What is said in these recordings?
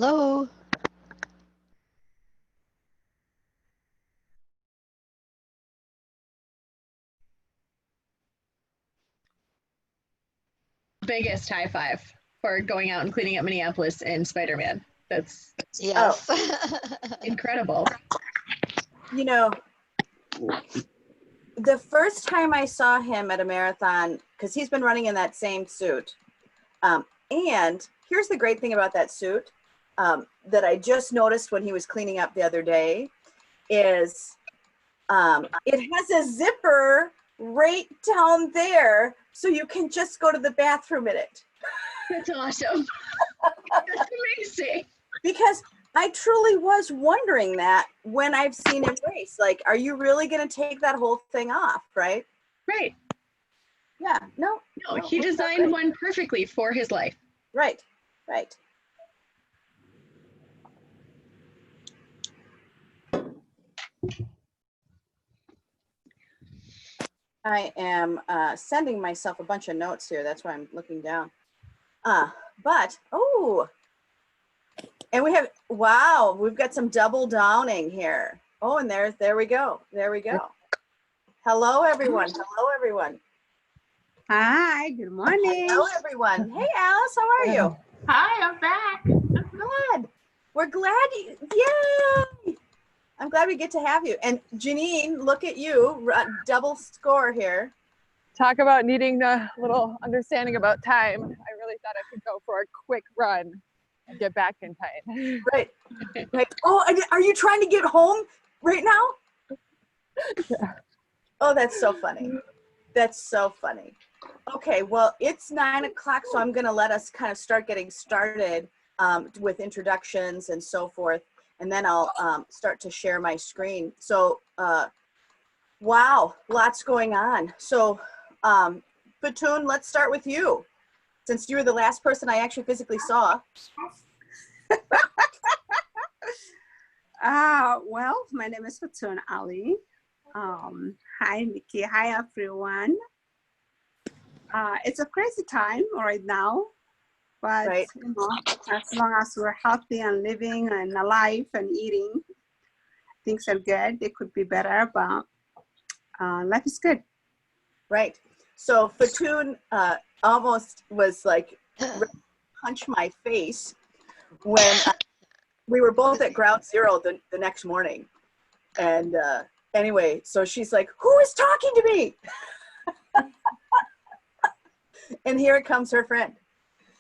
Hello. Biggest high five for going out and cleaning up Minneapolis in Spider-Man. That's Yes. incredible. You know, the first time I saw him at a marathon, because he's been running in that same suit. And here's the great thing about that suit that I just noticed when he was cleaning up the other day is it has a zipper right down there, so you can just go to the bathroom in it. That's awesome. That's amazing. Because I truly was wondering that when I've seen him race. Like, are you really going to take that whole thing off, right? Right. Yeah, no, He designed one perfectly for his life. Right. I am sending myself a bunch of notes here. That's why I'm looking down. And we have, wow, we've got some double downing here. Oh, and there we go. Hello, everyone. Hi, good morning. Hello, everyone. Hey, Alice, how are you? Hi, I'm back. Good. We're glad yay! I'm glad we get to have you. And Janine, look at you, double score here. Talk about needing a little understanding about time. I really thought I could go for a quick run and get back in time. Right. Oh, are you trying to get home right now? Yeah. Oh, that's so funny. Okay, well, it's 9 o'clock, so I'm going to let us kind of start getting started with introductions and so forth. And then I'll start to share my screen. So, wow, lots going on. So, Batoon, let's start with you, since you were the last person I actually physically saw. Well, my name is Fatun Ali. Hi, Nikki. Hi, everyone. It's a crazy time right now, but right. You know, as long as we're healthy and living and alive and eating, things are good. It could be better, but life is good. Right. So Fatun almost was like punch my face when we were both at ground zero the next morning. And anyway, so she's like, who is talking to me? And here comes her friend.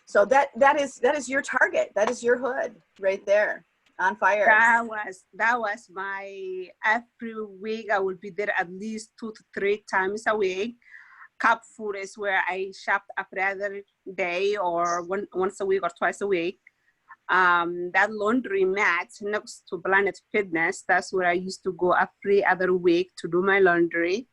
So that is your target. That is your hood right there on fire. That was my every week. I would be there at least 2 to 3 times a week. Cup food is where I shop every other day or once a week or twice a week. That laundry mat next to Planet Fitness, that's where I used to go every other week to do my laundry.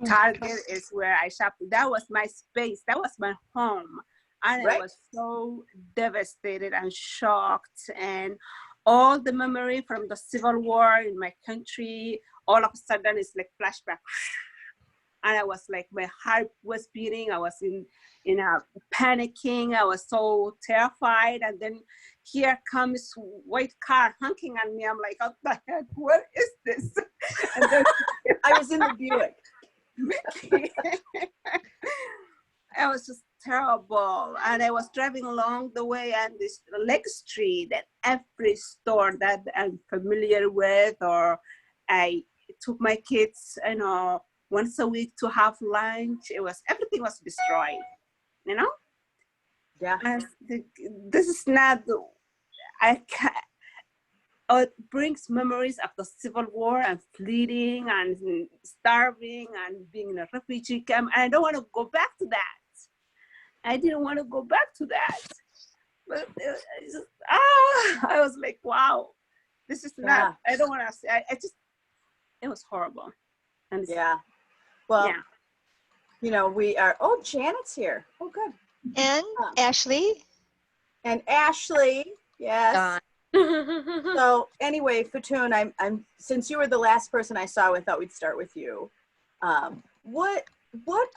Target is where I shop. That was my space. That was my home. And I was so devastated and shocked. And all the memory from the Civil War in my country, all of a sudden it's like flashback. And I was like, my heart was beating. I was in panicking. I was so terrified. And then here comes white car honking at me. I'm like, what the heck? What is this? And then I was in the Buick. It was just terrible. And I was driving along the way and this Lake Street and every store that I'm familiar with, or I took my kids, once a week to have lunch. Everything was destroyed, Yeah. And this is not, it brings memories of the Civil War and fleeing and starving and being in a refugee camp. And I don't want to go back to that. I didn't want to go back to that. But I was like, wow, this is not, I don't want to say, it was horrible. And yeah. Well, we are, Janet's here. Oh, good. And Ashley. And Ashley, yes. So anyway, Fatun, I'm since you were the last person I saw, I thought we'd start with you. What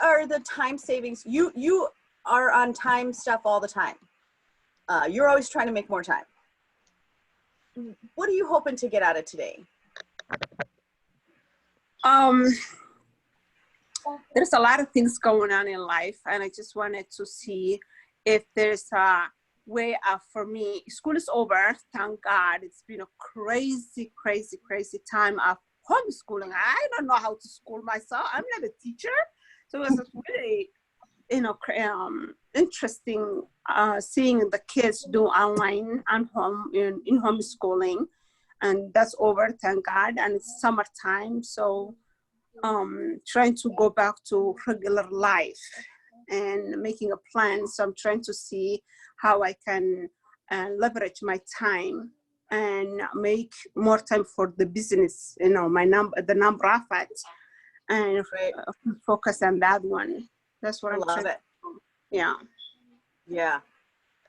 are the time savings? You are on time stuff all the time. You're always trying to make more time. what are you hoping to get out of today? There's a lot of things going on in life, and I just wanted to see if there's a way for me. School is over, thank God. It's been a crazy, crazy, crazy time of homeschooling. I don't know how to school myself. I'm not a teacher, so it was really, interesting seeing the kids do online and home in homeschooling, and that's over, thank God. And it's summertime, so trying to go back to regular life and making a plan. So I'm trying to see how I can leverage my time and make more time for the business, the nonprofit, and focus on that one. That's what I I'm love trying it. to do. Yeah. Yeah.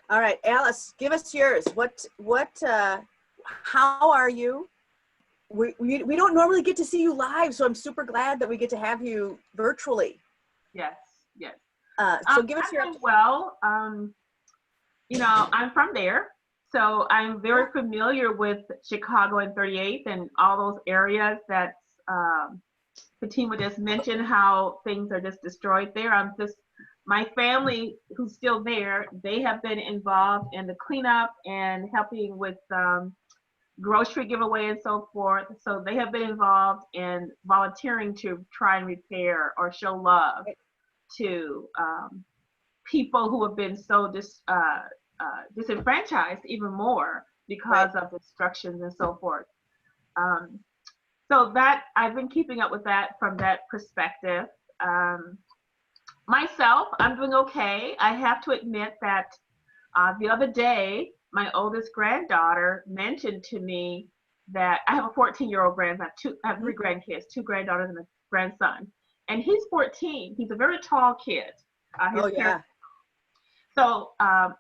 All right, Alice, give us yours. How are you? We don't normally get to see you live, so I'm super glad that we get to have you virtually. Yes, yes. So give us I'm your doing well. You know, I'm from there, so I'm very familiar with Chicago and 38th and all those areas that Fatima just mentioned, how things are just destroyed there. My family who's still there, they have been involved in the cleanup and helping with grocery giveaway and so forth. So they have been involved in volunteering to try and repair or show love to people who have been so disenfranchised even more because of destructions and so forth. So that I've been keeping up with that from that perspective. Myself, I'm doing okay. I have to admit that the other day, my oldest granddaughter mentioned to me that I have a 14-year-old grandson. I have 3 grandkids, 2 granddaughters and a grandson. And he's 14. He's a very tall kid. So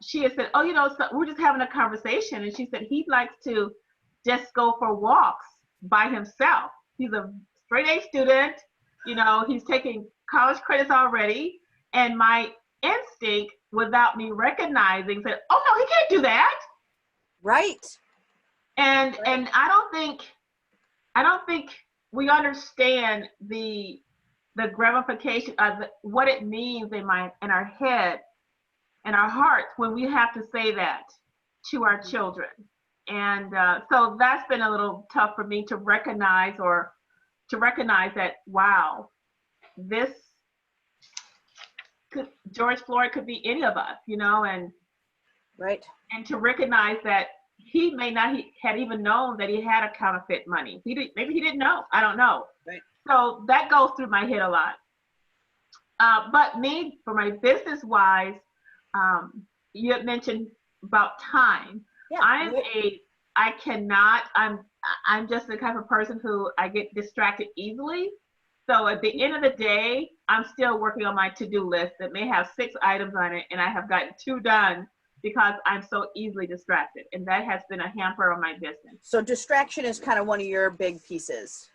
she had said, so we're just having a conversation. And she said he likes to just go for walks by himself. He's a straight A student. He's taking college credits already. And my instinct, without me recognizing, said, oh no, he can't do that. Right. And I don't think we understand the ramification of what it means in our head and our hearts when we have to say that to our children. And so that's been a little tough for me to recognize that, wow, George Floyd could be any of us, and and to recognize that he may not had even known that he had a counterfeit money. Maybe he didn't know. I don't know. Right. So that goes through my head a lot. But me, for my business wise, you had mentioned about time. Yeah. I'm just the type of person who I get distracted easily. So at the end of the day, I'm still working on my to-do list that may have 6 items on it, and I have gotten 2 done because I'm so easily distracted. And that has been a hamper on my business. So distraction is kind of one of your big pieces.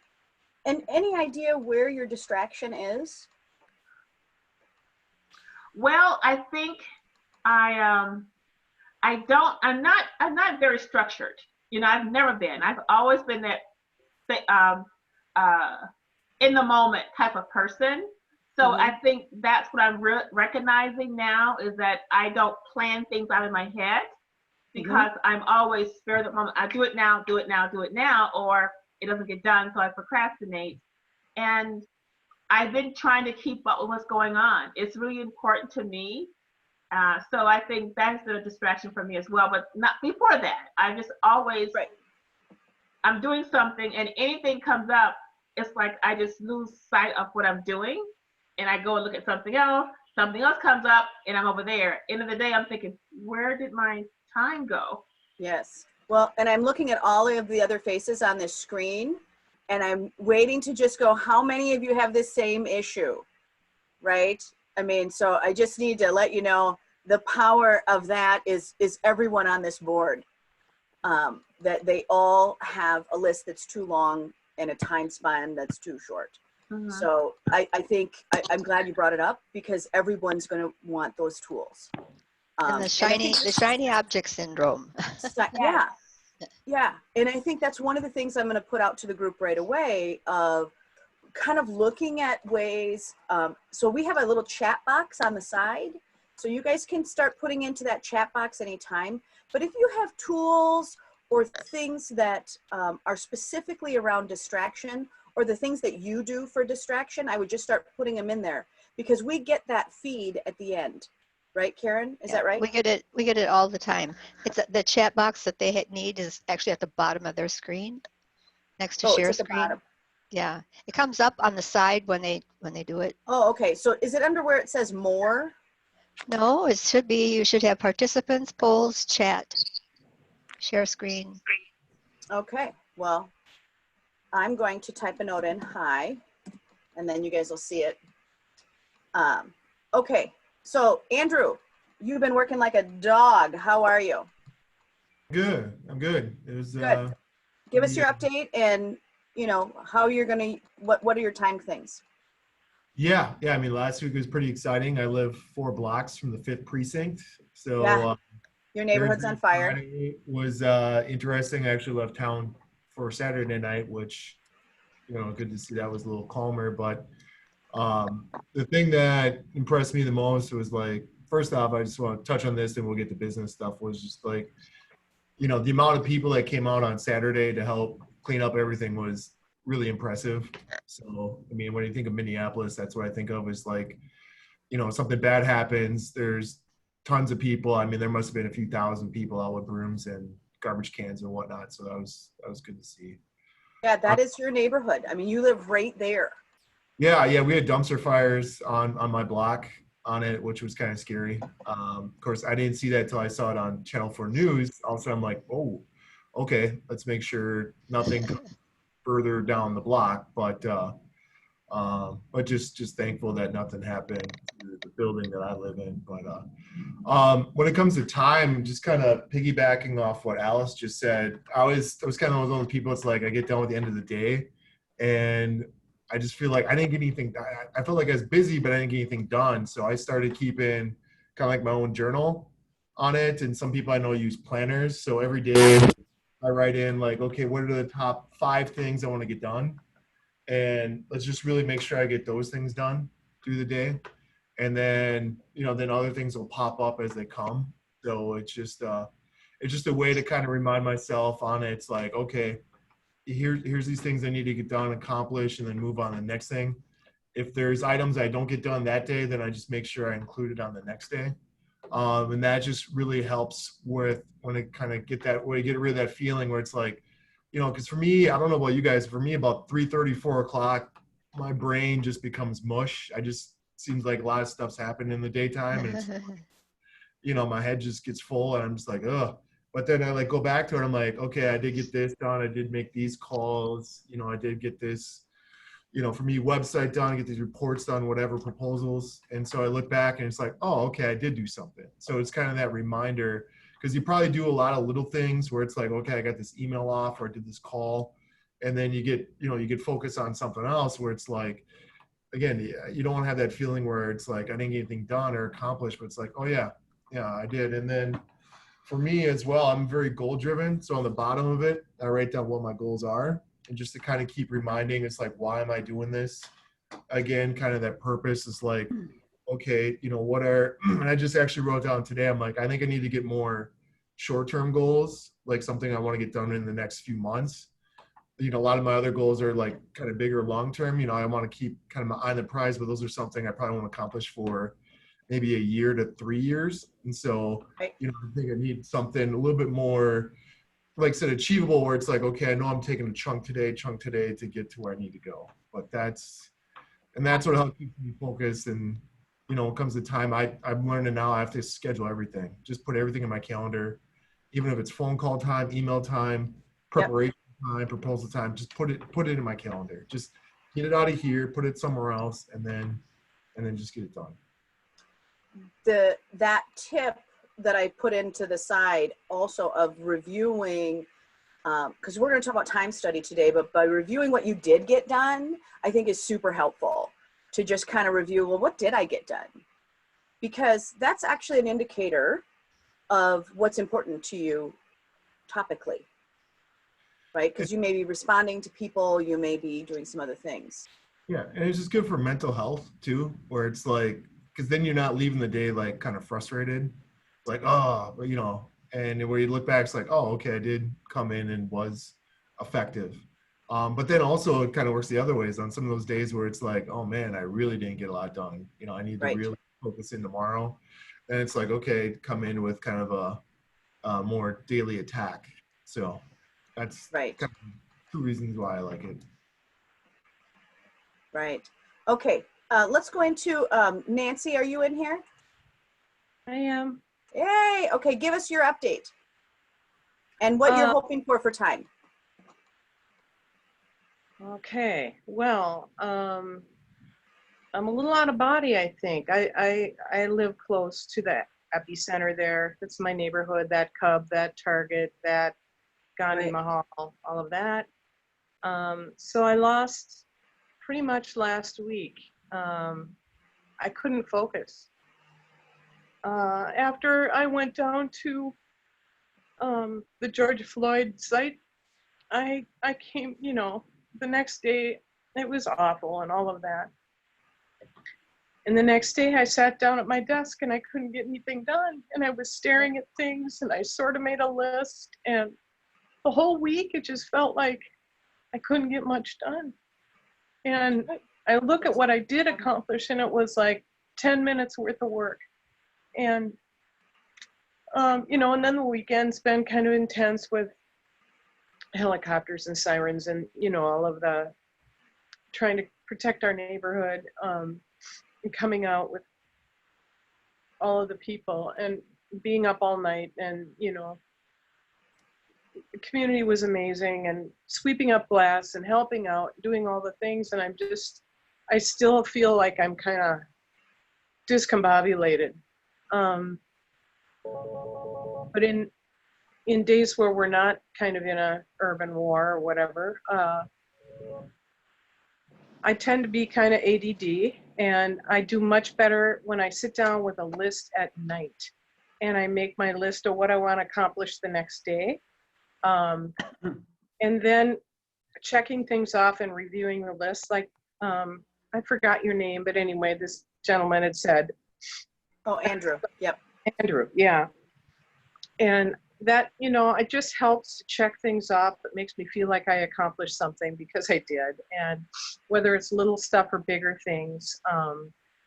And any idea where your distraction is? Well, I think I'm not very structured. I've never been. I've always been that in the moment type of person. So I think that's what I'm recognizing now, is that I don't plan things out in my head, because I'm always spare of the moment. I do it now, or it doesn't get done, so I procrastinate. And I've been trying to keep up with what's going on. It's really important to me. So I think that's been a distraction for me as well, but not before that. I just always, I'm doing something and anything comes up, it's like I just lose sight of what I'm doing, and I go and look at something else comes up and I'm over there. End of the day, I'm thinking, where did my time go? Yes. Well, and I'm looking at all of the other faces on this screen, and I'm waiting to just go, how many of you have this same issue, right? I mean, so I just need to let you know the power of that is everyone on this board, that they all have a list that's too long and a time span that's too short. So I think I'm glad you brought it up, because everyone's going to want those tools. And the shiny object syndrome. Yeah. Yeah, and I think that's one of the things I'm going to put out to the group right away of kind of looking at ways. So we have a little chat box on the side. So you guys can start putting into that chat box anytime. But if you have tools or things that are specifically around distraction or the things that you do for distraction, I would just start putting them in there because we get that feed at the end. Right, Karen? Is that right? We get it all the time. It's the chat box that they need is actually at the bottom of their screen, next to Oh, it's share at the screen. bottom. Yeah, it comes up on the side when they do it. Oh, okay. So is it under where it says more? No, it should be. You should have participants, polls, chat, share screen. Okay. Well, I'm going to type a note in, hi, and then you guys will see it. Okay. So Andrew, you've been working like a dog. How are you? Good. I'm good. It was Good. Give us your update and you know how you're gonna what are your time things? yeah. I mean, last week was pretty exciting. I live 4 blocks from the 5th precinct, so Yeah. Your neighborhood's on fire. Friday was interesting. I actually left town for Saturday night, which good to see. That was a little calmer. But the thing that impressed me the most was like, first off, I just want to touch on this, and we'll get to business stuff. Was just like, the amount of people that came out on Saturday to help clean up everything was really impressive. So, I mean, when you think of Minneapolis, that's what I think of is like, something bad happens, there's tons of people. I mean, there must have been a few thousand people out with brooms and garbage cans and whatnot. So that was good to see. Yeah, that is your neighborhood. I mean, you live right there. Yeah, we had dumpster fires on my block on it, which was kind of scary. Of course, I didn't see that till I saw it on Channel 4 News. All of a sudden, I'm like, oh, okay, let's make sure nothing comes further down the block. But just thankful that nothing happened to the building that I live in. But when it comes to time, just kind of piggybacking off what Alice just said, I was kind of one of those people. It's like I get done with the end of the day, and I just feel like I didn't get anything. I felt like I was busy, but I didn't get anything done. So I started keeping kind of like my own journal on it. And some people I know use planners. So every day I write in like, okay, what are the top 5 things I want to get done? And let's just really make sure I get those things done through the day. And then, then other things will pop up as they come. So it's just a way to kind of remind myself on it. It's like, okay, here's these things I need to get done, accomplish, and then move on to the next thing. If there's items I don't get done that day, then I just make sure I include it on the next day. And that just really helps with when it kind of get rid of that feeling where it's like, because for me, I don't know about you guys, for me about 3:30, 4 o'clock, my brain just becomes mush. Seems like a lot of stuff's happened in the daytime, and it's, my head just gets full, and I'm just like, ugh. But then I like go back to it. I'm like, okay, I did get this done. I did make these calls. I did get this, for me, website done, get these reports done, whatever, proposals. And so I look back and it's like, oh, okay, I did do something. So it's kind of that reminder, because you probably do a lot of little things where it's like, okay, I got this email off or I did this call. And then you get focused on something else where it's like, again, you don't want to have that feeling where it's like, I didn't get anything done or accomplished, but it's like, oh yeah, I did. And then for me as well, I'm very goal driven. So on the bottom of it, I write down what my goals are, and just to kind of keep reminding, it's like, why am I doing this? Again, kind of that purpose is like, okay, and I just actually wrote down today, I'm like, I think I need to get more short-term goals, like something I want to get done in the next few months. A lot of my other goals are like kind of bigger long-term. I want to keep kind of my eye on the prize, but those are something I probably want to accomplish for maybe 1 year to 3 years. And so, I think I need something a little bit more, like I said, achievable, where it's like, okay, I know I'm taking a chunk today to get to where I need to go. But that's what helps keep me focused. And, when it comes to time, I'm learning now I have to schedule everything. Just put everything in my calendar, even if it's phone call time, email time, preparation time, proposal time, just put it in my calendar. Just get it out of here, put it somewhere else, and then just get it done. That tip that I put into the side also of reviewing, because we're going to talk about time study today, but by reviewing what you did get done, I think is super helpful to just kind of review, well, what did I get done? Because that's actually an indicator of what's important to you topically. right? Because you may be responding to people, you may be doing some other things. Yeah, and it's just good for mental health too, where it's like, because then you're not leaving the day like kind of frustrated, like, oh, but, you know, and where you look back, it's like, oh, okay, I did come in and was effective. But then also it kind of works the other ways on some of those days where it's like, oh man, I really didn't get a lot done. You know, I need to Right. really focus in tomorrow. Then it's like, okay, come in with kind of a more daily attack. So that's Right. kind of two reasons why I like it. Right. Okay. Let's go into Nancy. Are you in here? I am. Yay. Okay. Give us your update and what you're hoping for time. Okay. Well, I'm a little out of body, I think. I live close to the epicenter there. That's my neighborhood, that Cub, that Target, that Gandhi Right. Mahal, all of that. So I lost pretty much last week. I couldn't focus. After I went down to the George Floyd site, I came, you know, the next day, it was awful and all of that. And the next day I sat down at my desk and I couldn't get anything done. And I was staring at things and I sort of made a list. And the whole week, it just felt like I couldn't get much done. And I look at what I did accomplish and it was like 10 minutes worth of work. And, you know, and then the weekend's been kind of intense with helicopters and sirens and, you know, all of the trying to protect our neighborhood, and coming out with all of the people and being up all night. And, you know, the community was amazing and sweeping up glass and helping out, doing all the things. And I still feel like I'm kind of discombobulated. But in days where we're not kind of in a urban war or whatever, I tend to be kind of ADD, and I do much better when I sit down with a list at night and I make my list of what I want to accomplish the next day. And then checking things off and reviewing the list. Like, I forgot your name, but anyway, this gentleman had said. Oh, Andrew. Yep. Andrew, yeah. And that, you know, it just helps to check things off. It makes me feel like I accomplished something because I did. And whether it's little stuff or bigger things,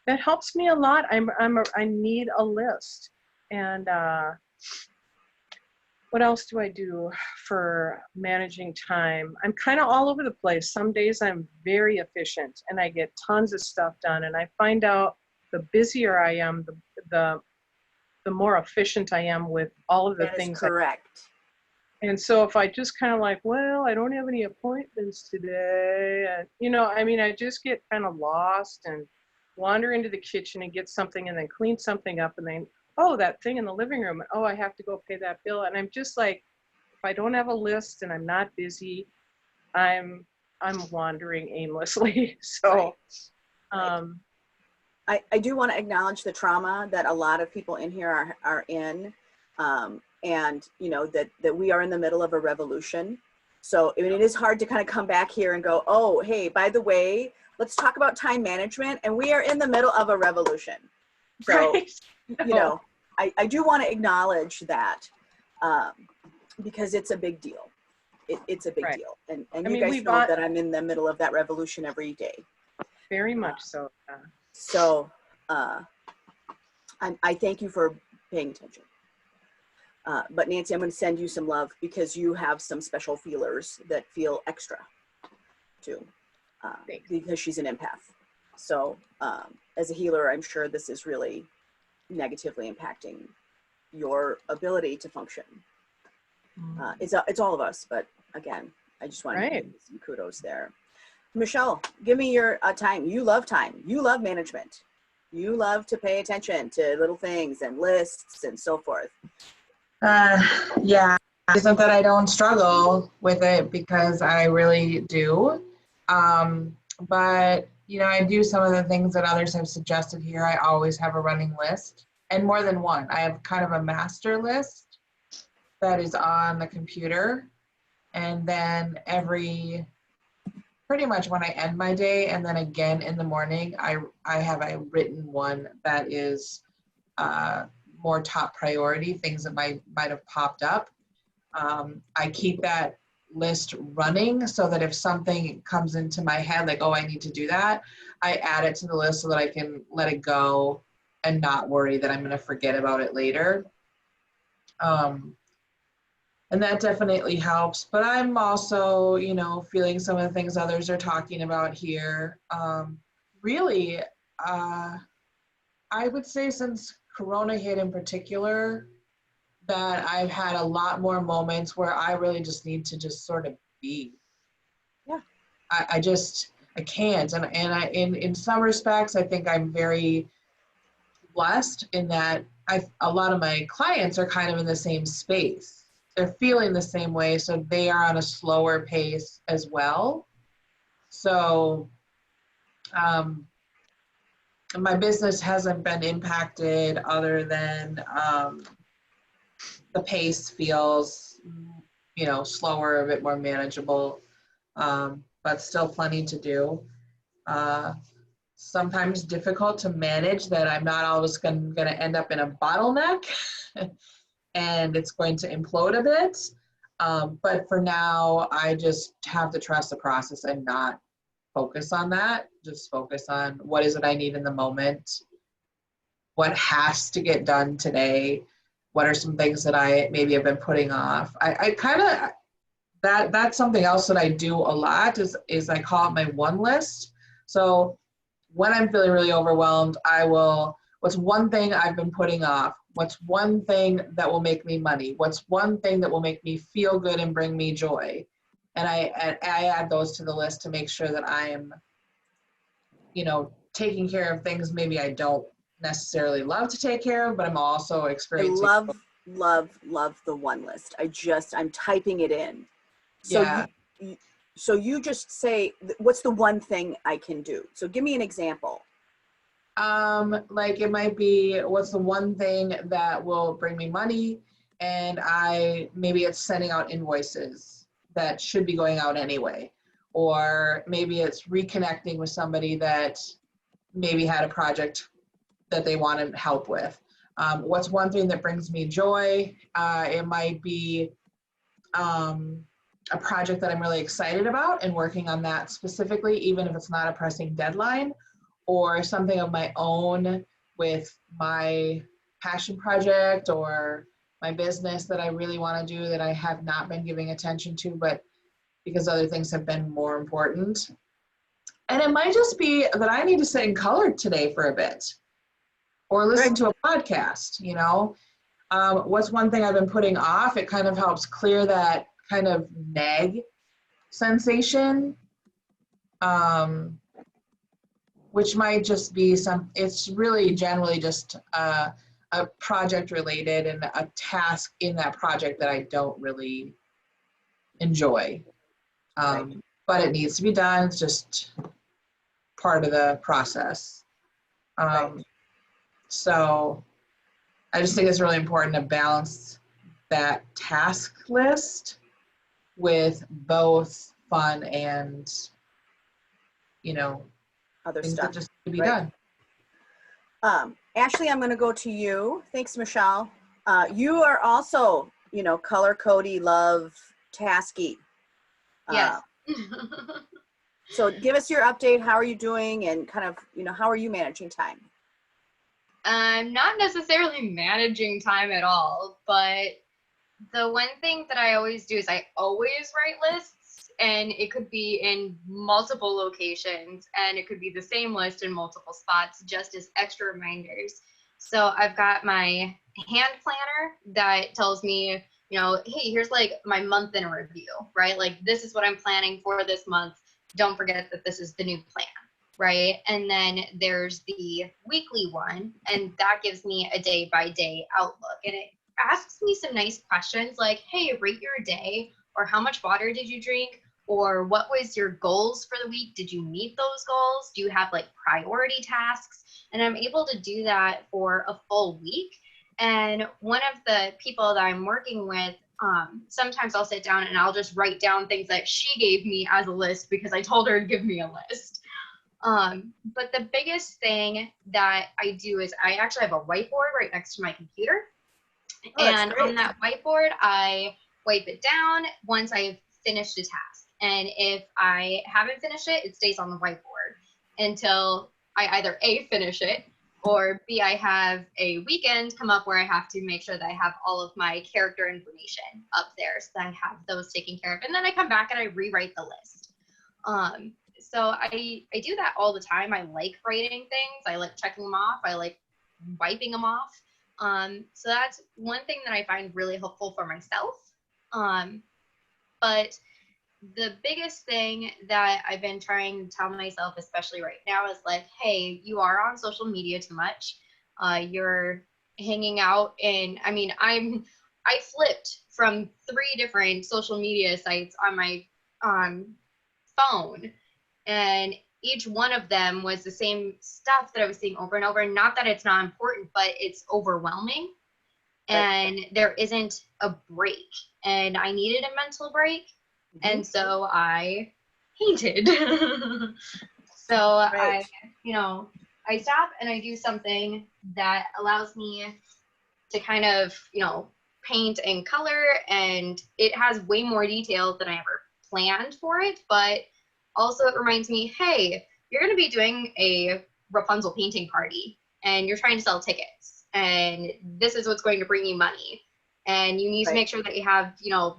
that helps me a lot. I need a list. And what else do I do for managing time? I'm kind of all over the place. Some days I'm very efficient and I get tons of stuff done. And I find out the busier I am, the more efficient I am with all of the That is things. correct. And so if I just kind of like, well, I don't have any appointments today, and, you know, I mean, I just get kind of lost and wander into the kitchen and get something and then clean something up and then, oh, that thing in the living room, and, oh, I have to go pay that bill. And I'm just like, if I don't have a list and I'm not busy, I'm wandering aimlessly. So, Right. I do want to acknowledge the trauma that a lot of people in here are in, and you know that we are in the middle of a revolution. So I mean, it is hard to kind of come back here and go, oh, hey, by the way, let's talk about time management, and we are in the middle of a revolution. So right. you know, I do want to acknowledge that, because it's a big deal. It's a big Right. deal, and I you mean, guys know that I'm in the middle of that revolution every day. Very much so. So I thank you for paying attention. But Nancy, I'm going to send you some love because you have some special feelers that feel extra too, because she's an empath. So as a healer, I'm sure this is really negatively impacting your ability to function. It's all of us, but again, I just want to give you some kudos there. Michelle, give me your time. You love time. You love management. You love to pay attention to little things and lists and so forth. Yeah, it isn't that I don't struggle with it because I really do. But, you know, I do some of the things that others have suggested here. I always have a running list, and more than one. I have kind of a master list that is on the computer. And then pretty much when I end my day, and then again in the morning, I have a written one that is more top priority, things that might have popped up. I keep that list running so that if something comes into my head, like, oh, I need to do that, I add it to the list so that I can let it go and not worry that I'm going to forget about it later. And that definitely helps. But I'm also, you know, feeling some of the things others are talking about here. Really, I would say since Corona hit in particular, that I've had a lot more moments where I really just need to just sort of be. Yeah. I can't. And in some respects, I think I'm very blessed in that a lot of my clients are kind of in the same space. They're feeling the same way, so they are on a slower pace as well. So my business hasn't been impacted other than the pace feels, you know, slower, a bit more manageable, but still plenty to do. Sometimes difficult to manage that I'm not always going to end up in a bottleneck and it's going to implode a bit. But for now, I just have to trust the process and not focus on that. Just focus on what is it I need in the moment, what has to get done today, what are some things that I maybe have been putting off. I kind of, that's something else that I do a lot is I call it my one list. So when I'm feeling really overwhelmed, what's one thing I've been putting off? What's one thing that will make me money? What's one thing that will make me feel good and bring me joy? And I add those to the list to make sure that I am, you know, taking care of things maybe I don't necessarily love to take care of, but I'm also I experiencing. love the one list. I'm typing it in. So Yeah. so you just say, what's the one thing I can do? So give me an example. Like it might be, what's the one thing that will bring me money? And maybe it's sending out invoices that should be going out anyway. Or maybe it's reconnecting with somebody that maybe had a project that they wanted help with. What's one thing that brings me joy? It might be a project that I'm really excited about and working on that specifically, even if it's not a pressing deadline, or something of my own with my passion project or my business that I really want to do that I have not been giving attention to, but because other things have been more important. And it might just be that I need to sit in color today for a bit or listen to a podcast, you know. What's one thing I've been putting off? It kind of helps clear that kind of nag sensation, which might just be it's really generally just a project related and a task in that project that I don't really enjoy. But it needs to be done. It's just part of the process. So I just think it's really important to balance that task list with both fun and, you know, Other things stuff that just need to be done. Ashley, I'm going to go to you. Thanks, Michelle. You are also, you know, color codey, love, tasky. Yes. So give us your update. How are you doing? And kind of, you know, how are you managing time? I'm not necessarily managing time at all, but the one thing that I always do is I always write lists, and it could be in multiple locations, and it could be the same list in multiple spots, just as extra reminders. So I've got my hand planner that tells me, you know, hey, here's like my month in a review, right? Like this is what I'm planning for this month. Don't forget that this is the new plan. Right. And then there's the weekly one, and that gives me a day by day outlook. And it asks me some nice questions like, hey, rate your day, or how much water did you drink? Or what was your goals for the week? Did you meet those goals? Do you have like priority tasks? And I'm able to do that for a full week. And one of the people that I'm working with sometimes I'll sit down and I'll just write down things that she gave me as a list because I told her to give me a list. But the biggest thing that I do is I actually have a whiteboard right next to my computer. Oh, that's And great. on that whiteboard, I wipe it down once I've finished a task. And if I haven't finished it, it stays on the whiteboard until I either A, finish it, or B, I have a weekend come up where I have to make sure that I have all of my character information up there so that I have those taken care of. And then I come back and I rewrite the list. So I do that all the time. I like writing things. I like checking them off. I like wiping them off. So that's one thing that I find really helpful for myself. But the biggest thing that I've been trying to tell myself, especially right now, is like, hey, you are on social media too much. You're hanging out in, I mean, I flipped from 3 different social media sites on my phone, and each one of them was the same stuff that I was seeing over and over. Not that it's not important, but it's overwhelming. And there isn't a break. And I needed a mental break. And so I painted. So I stop and I do something that allows me to kind of, paint and color. And it has way more detail than I ever planned for it. But also it reminds me, hey, you're going to be doing a Rapunzel painting party and you're trying to sell tickets. And this is what's going to bring you money. And you need to make sure that you have,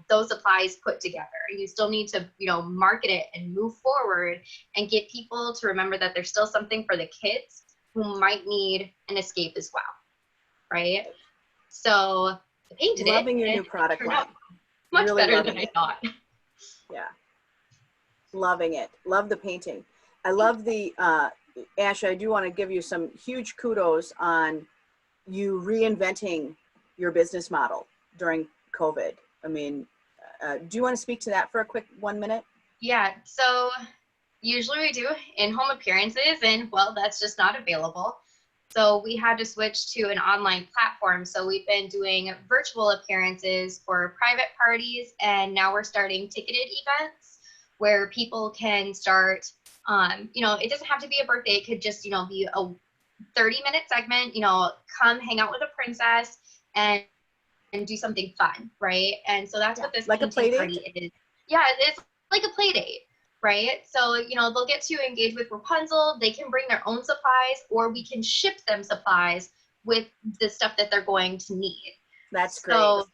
those supplies put together. You still need to, market it and move forward and get people to remember that there's still something for the kids who might need an escape as well. Right? So I painted Loving it. your new product line. Much Really better than I thought. Yeah. Loving it. Love the painting. I love the, Ash, I do want to give you some huge kudos on you reinventing your business model during COVID. I mean, do you want to speak to that for a quick 1 minute? Yeah, so usually we do in-home appearances, and well, that's just not available. So we had to switch to an online platform. So we've been doing virtual appearances for private parties, and now we're starting ticketed events where people can start, it doesn't have to be a birthday. It could just, be a 30-minute segment, come hang out with a princess and do something fun, right? And so that's what this like a play date party is. Yeah, it's like a play date, right? So, they'll get to engage with Rapunzel. They can bring their own supplies, or we can ship them supplies with the stuff that they're going to need. That's great. So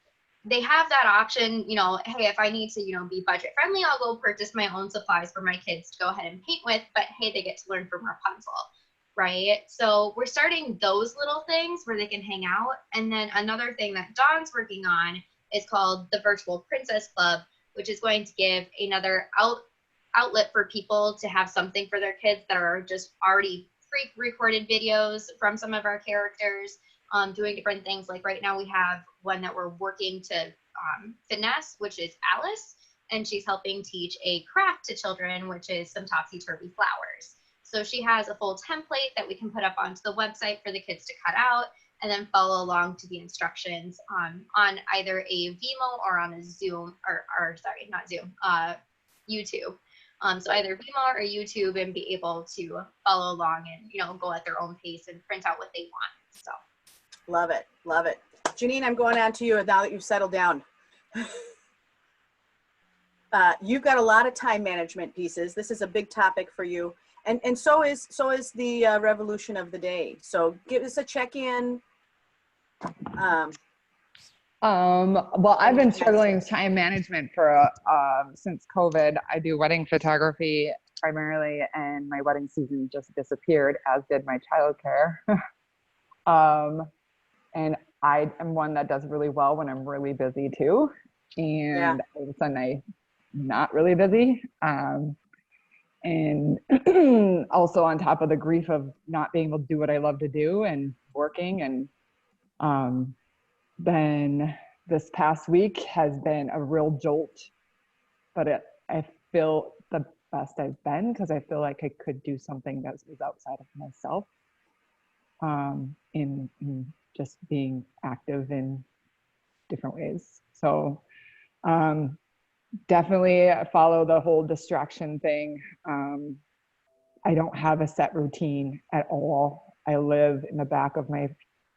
they have that option, hey, if I need to, be budget friendly, I'll go purchase my own supplies for my kids to go ahead and paint with, but hey, they get to learn from Rapunzel, right? So we're starting those little things where they can hang out. And then another thing that Dawn's working on is called the Virtual Princess Club, which is going to give another outlet for people to have something for their kids that are just already pre-recorded videos from some of our characters, doing different things. Like right now we have one that we're working to finesse, which is Alice, and she's helping teach a craft to children, which is some topsy-turvy flowers. So she has a full template that we can put up onto the website for the kids to cut out and then follow along to the instructions on either a Vimo or on a Zoom, or sorry, not Zoom, YouTube. So either Vimo or YouTube, and be able to follow along and, go at their own pace and print out what they want. So. Love it. Love it. Janine, I'm going on to you now that you've settled down. You've got a lot of time management pieces. This is a big topic for you. And so is the revolution of the day. So give us a check-in. Well, I've been struggling with time management for since COVID. I do wedding photography primarily, and my wedding season just disappeared, as did my childcare. And I am one that does really well when I'm really busy too. And all of a sudden I'm not really busy. And also on top of the grief of not being able to do what I love to do and working. And then this past week has been a real jolt, but I feel the best I've been because I feel like I could do something that was outside of myself, in just being active in different ways. So Definitely follow the whole distraction thing. I don't have a set routine at all. I live in the back of my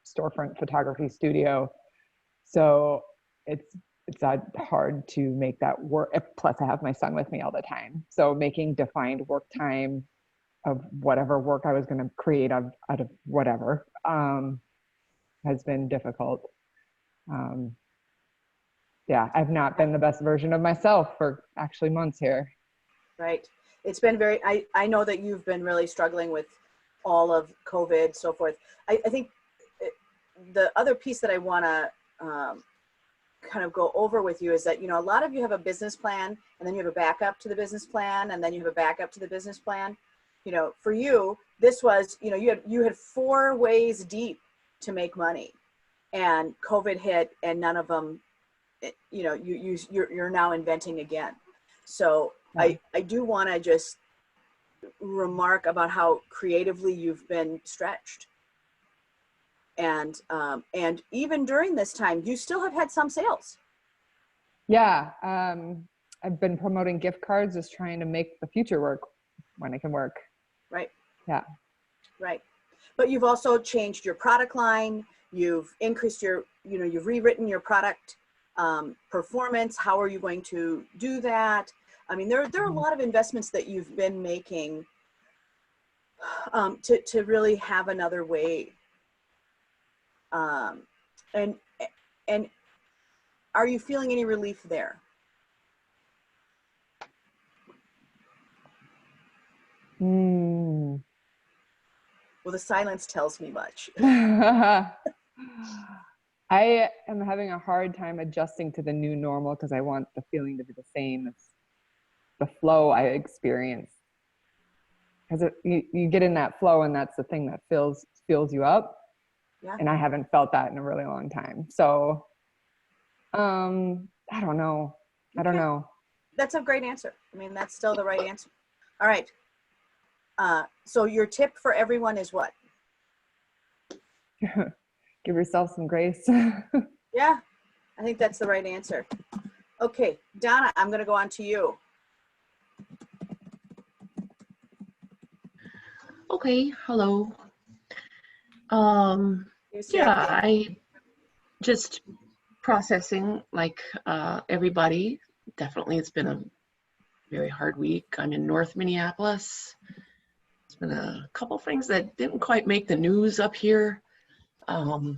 storefront photography studio. So it's hard to make that work. Plus I have my son with me all the time. So making defined work time of whatever work I was going to create out of whatever has been difficult. Yeah, I've not been the best version of myself for actually months here. Right. It's been very, I know that you've been really struggling with all of COVID, so forth. I think the other piece that I want to kind of go over with you is that, you know, a lot of you have a business plan, and then you have a backup to the business plan, and then you have a backup to the business plan. You know, for you, this was, you know, you had 4 ways deep to make money, and COVID hit, and none of them, you know, you're now inventing again. So I do want to just remark about how creatively you've been stretched. And even during this time, you still have had some sales. Yeah. I've been promoting gift cards, just trying to make the future work when it can work. Right. Yeah. Right. But you've also changed your product line. You've increased your, you know, you've rewritten your product performance. How are you going to do that? I mean, there are a lot of investments that you've been making to really have another way. And are you feeling any relief there? Mm. Well, the silence tells me much. I am having a hard time adjusting to the new normal because I want the feeling to be the same as the flow I experienced. Because you get in that flow, and that's the thing that fills you up. Yeah. And I haven't felt that in a really long time. So, I don't know. I don't know. That's a great answer. I mean, that's still the right answer. All right. So your tip for everyone is what? Give yourself some grace. Yeah, I think that's the right answer. Okay, Donna, I'm going to go on to you. Okay, hello. You Yeah, I just processing like everybody. Definitely, it's been a very hard week. I'm in North Minneapolis. It's been a couple things that didn't quite make the news up here. Our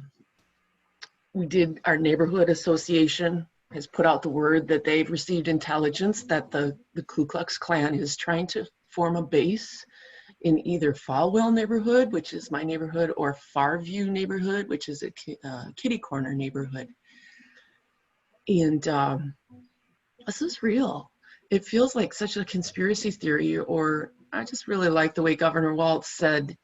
neighborhood association has put out the word that they've received intelligence that the Ku Klux Klan is trying to form a base in either Falwell neighborhood, which is my neighborhood, or Farview neighborhood, which is a kitty corner neighborhood. And this is real. It feels like such a conspiracy theory, or I just really like the way Governor Walz said,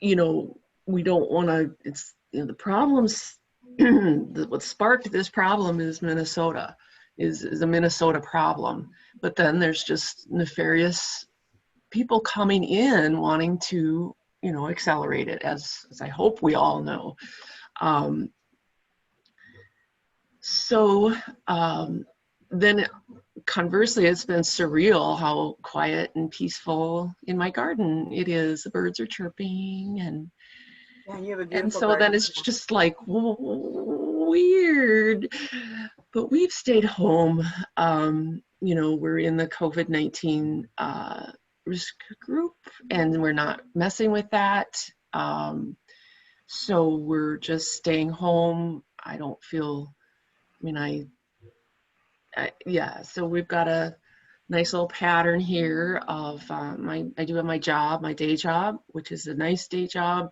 you know, we don't want to, it's, you know, the problems, what sparked this problem is Minnesota, is a Minnesota problem. But then there's just nefarious people coming in wanting to, you know, accelerate it, as I hope we all know. Then conversely, it's been surreal how quiet and peaceful in my garden it is. The birds are chirping, and Yeah, you have a beautiful so garden. then it's just like weird. But we've stayed home. You know, we're in the COVID-19 risk group, and we're not messing with that. So we're just staying home. I don't feel, I mean, yeah, so we've got a nice little pattern here of I do have my job, my day job, which is a nice day job.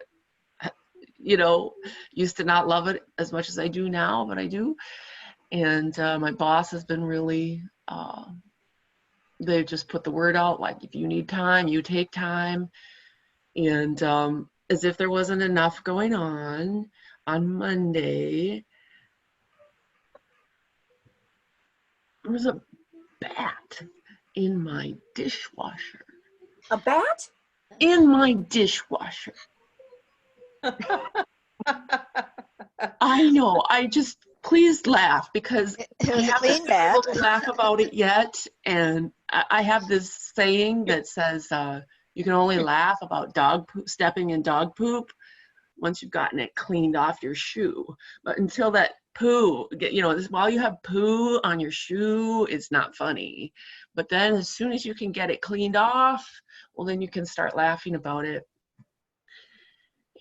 You know, used to not love it as much as I do now, but I do. And my boss has been really, they've just put the word out, like, if you need time, you take time. And as if there wasn't enough going on Monday, there was a bat in my dishwasher. A bat? In my dishwasher. I know. I just please laugh, because It I was a haven't clean been bat. able to laugh about it yet. And I have this saying that says you can only laugh about dog poop, stepping in dog poop, once you've gotten it cleaned off your shoe. But until that poo, while you have poo on your shoe, it's not funny. But then as soon as you can get it cleaned off, well, then you can start laughing about it.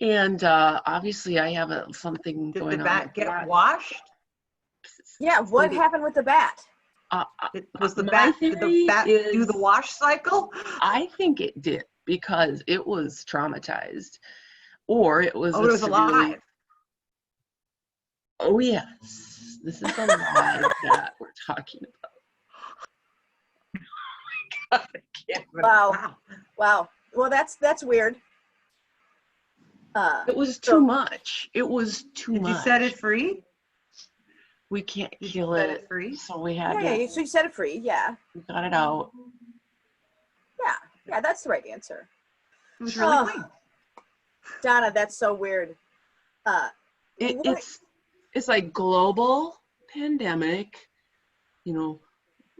And obviously I have something Did going the on. bat get washed? Yeah, what happened with the bat? Did the My bat theory do the is- wash cycle? I think it did, because it was traumatized, or it was Oh, it was alive. Oh yes, this is a live bat we're talking about. God, I can't even- Wow. Well, that's weird. It was too much. It was too Did much. you set it free? We can't kill set it, it free? so we had Yeah, to. so you set it free. Yeah. We got it out. Yeah, that's the right answer. It was really clean. Donna, that's so weird. It's like global pandemic,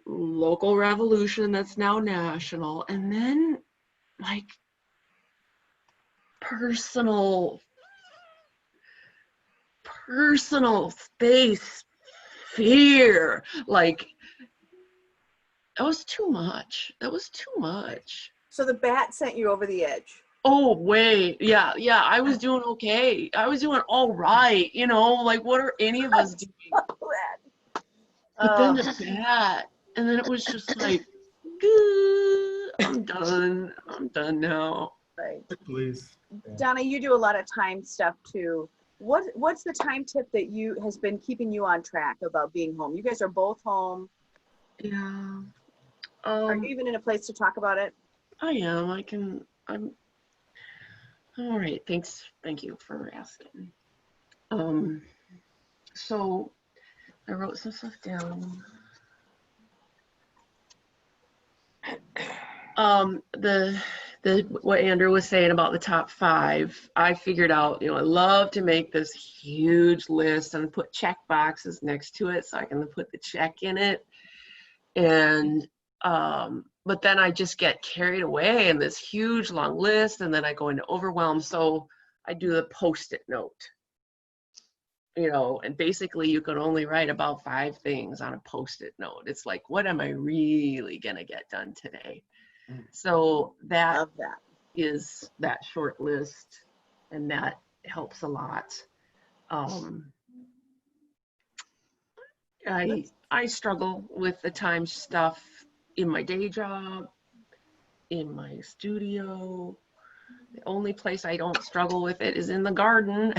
local revolution that's now national, and then like personal space fear. Like, that was too much. So the bat sent you over the edge. Oh, wait. Yeah. I was doing okay. I was doing all right. Like, what are any of us doing? But then the bat, and then it was just like, I'm done now. Right. Please. Donna, you do a lot of time stuff too. What's the time tip that has been keeping you on track about being home? You guys are both home. Yeah. Are you even in a place to talk about it? I am. I'm all right. Thank you for asking. So I wrote some stuff down. What Andrew was saying about the top 5, I figured out, I love to make this huge list and put check boxes next to it so I can put the check in it. And but then I just get carried away in this huge long list, and then I go into overwhelm. So I do the Post-it note. And basically you can only write about 5 things on a Post-it note. It's like, what am I really gonna get done today? So that is that short list, and that helps a lot. I struggle with the time stuff in my day job, in my studio. The only place I don't struggle with it is in the garden.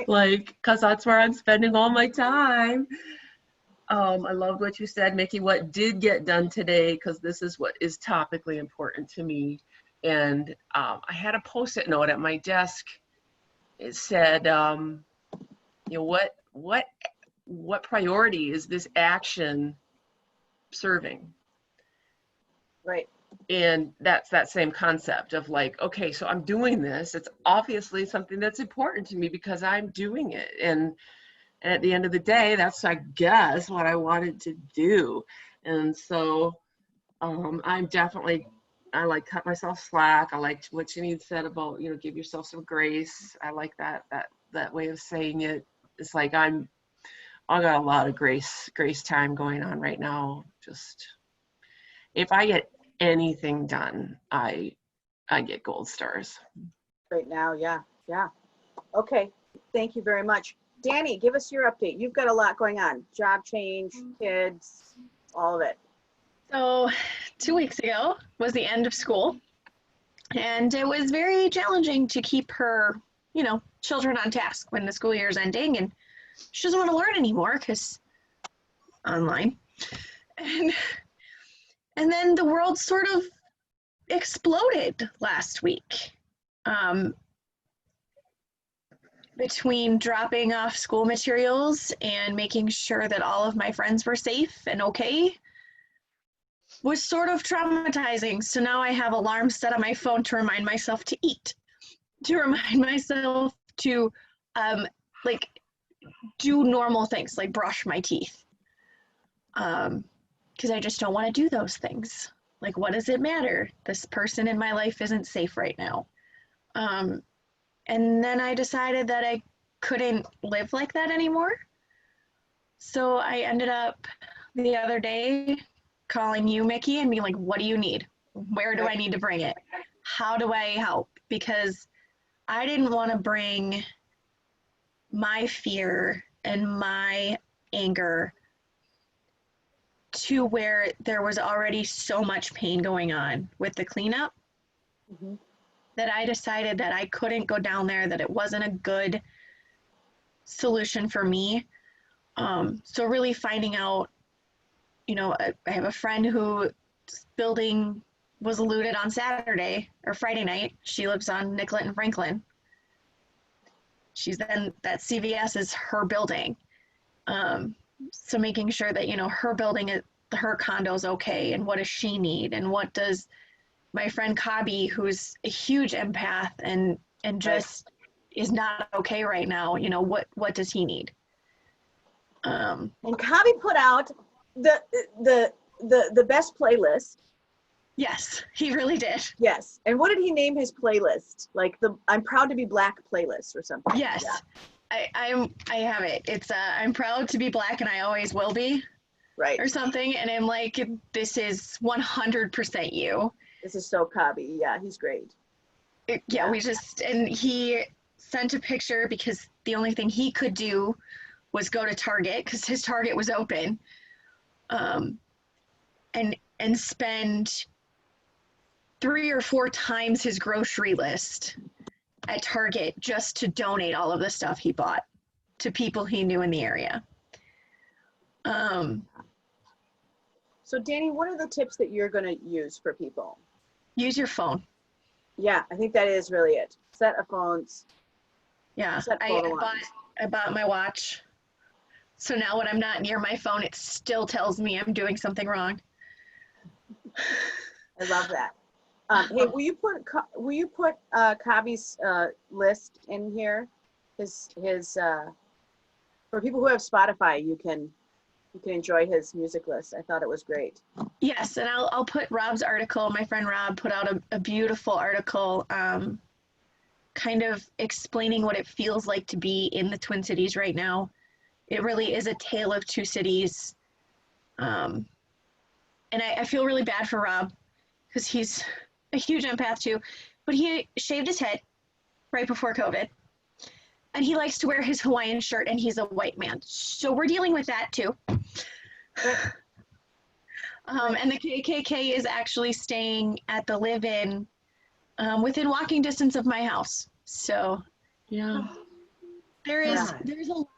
Because that's where I'm spending all my time. I loved what you said, Mickey, what did get done today, because this is what is topically important to me. And I had a Post-it note at my desk. It said, what priority is this action serving? Right. And that's that same concept of like, okay, so I'm doing this. It's obviously something that's important to me because I'm doing it. And at the end of the day, that's, I guess, what I wanted to do. And so I'm definitely, I like cut myself slack. I liked what Janine said about, give yourself some grace. I like that way of saying it. It's like I got a lot of grace time going on right now. Just, if I get anything done, I get gold stars. Right now, yeah. Okay, thank you very much. Danny, give us your update. You've got a lot going on. Job change, kids, all of it. So 2 weeks ago was the end of school, and it was very challenging to keep her, children on task when the school year is ending, and she doesn't want to learn anymore because online. And then the world sort of exploded last week. Between dropping off school materials and making sure that all of my friends were safe and okay was sort of traumatizing. So now I have alarms set on my phone to remind myself to eat, to remind myself to do normal things like brush my teeth. Because I just don't want to do those things. Like, what does it matter? This person in my life isn't safe right now. And then I decided that I couldn't live like that anymore. So I ended up the other day calling you, Mickey, and being like, what do you need? Where do I need to bring it? How do I help? Because I didn't want to bring my fear and my anger to where there was already so much pain going on with the cleanup that I decided that I couldn't go down there, that it wasn't a good solution for me. So really finding out, I have a friend whose building was looted on Saturday or Friday night. She lives on Nicollet and Franklin. She's then, that CVS is her building. So making sure that, her building, her condo's okay, and what does she need, and what does my friend Kabi, who's a huge empath and just is not okay right now, what does he need? And Kabi put out the best playlist. Yes, he really did. Yes. And what did he name his playlist? Like the I'm Proud to Be Black playlist or something. Yes. Yeah. I have it. It's I'm proud to be Black and I always will be. Right. Or something. And I'm like, this is 100% you. This is so Kabi. Yeah, he's great. Yeah, and he sent a picture because the only thing he could do was go to Target because his Target was open. And spend 3 or 4 times his grocery list at Target just to donate all of the stuff he bought to people he knew in the area. So Danny, what are the tips that you're going to use for people? Use your phone. Yeah, I think that is really it. Set a phones. Yeah, I bought my watch. So now when I'm not near my phone, it still tells me I'm doing something wrong. I love that. Hey, will you put Kabi's list in here? His for people who have Spotify, you can enjoy his music list. I thought it was great. Yes, and I'll put Rob's article. My friend Rob put out a beautiful article, kind of explaining what it feels like to be in the Twin Cities right now. It really is a tale of two cities. And I feel really bad for Rob because he's a huge empath too, but he shaved his head right before COVID. And he likes to wear his Hawaiian shirt and he's a white man. So we're dealing with that too. And the KKK is actually staying at the live-in within walking distance of my house. So yeah, there's a lot.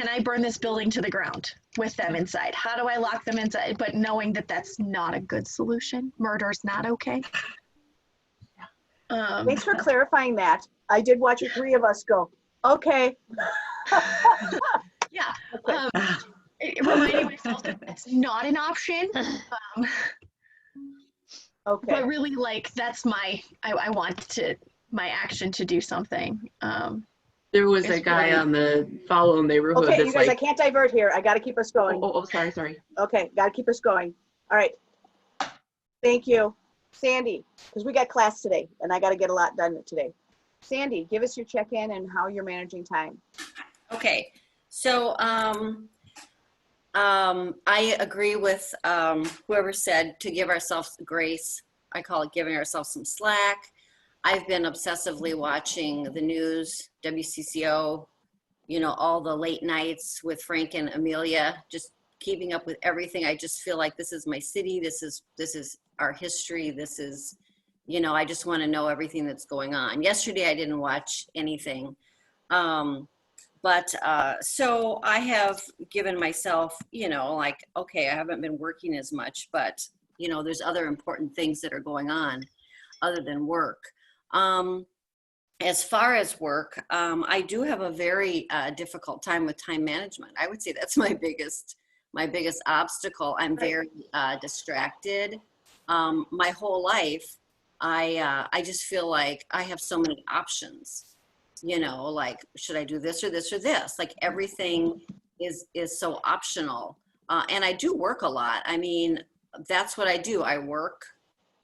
And I burn this building to the ground with them inside. How do I lock them inside? But knowing that that's not a good solution. Murder's not okay. Thanks for clarifying that. I did watch 3 of us go, okay. Yeah. Reminding myself that that's not an option. Okay. But really, like, that's I want my action to do something. There was a guy on the Follow neighborhood. Okay, that's you guys, like, I can't divert here. I got to keep us going. Oh, sorry. Okay, got to keep us going. All right. Thank you. Sandy, because we got class today and I got to get a lot done today. Sandy, give us your check-in and how you're managing time. Okay, so I agree with whoever said to give ourselves grace. I call it giving ourselves some slack. I've been obsessively watching the news, WCCO, all the late nights with Frank and Amelia, just keeping up with everything. I just feel like this is my city. This is our history. This is, I just want to know everything that's going on. Yesterday, I didn't watch anything. So I have given myself, okay, I haven't been working as much, but, there's other important things that are going on other than work. As far as work, I do have a very difficult time with time management. I would say that's my biggest obstacle. I'm very distracted. My whole life, I just feel like I have so many options. you know, like, should I do this or this or this? Like everything is so optional. And I do work a lot. I mean, that's what I do. I work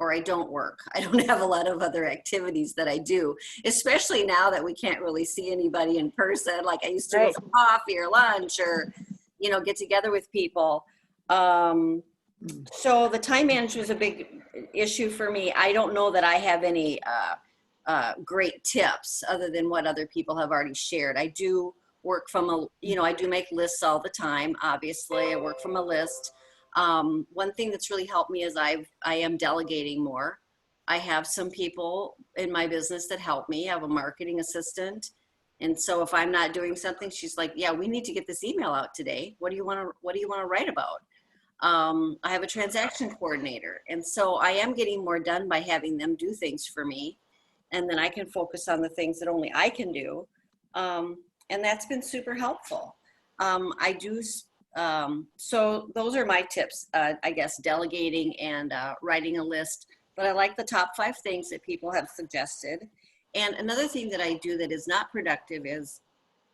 or I don't work. I don't have a lot of other activities that I do, especially now that we can't really see anybody in person. Like I used to go for coffee or lunch or, you know, get together with people. So the time management is a big issue for me. I don't know that I have any great tips other than what other people have already shared. I do work from a, you know, I do make lists all the time. Obviously, I work from a list. One thing that's really helped me is I am delegating more. I have some people in my business that help me. I have a marketing assistant. And so if I'm not doing something, she's like, yeah, we need to get this email out today. What do you want to write about? I have a transaction coordinator. And so I am getting more done by having them do things for me. And then I can focus on the things that only I can do. And that's been super helpful. So those are my tips, I guess, delegating and writing a list. But I like the top 5 things that people have suggested. And another thing that I do that is not productive is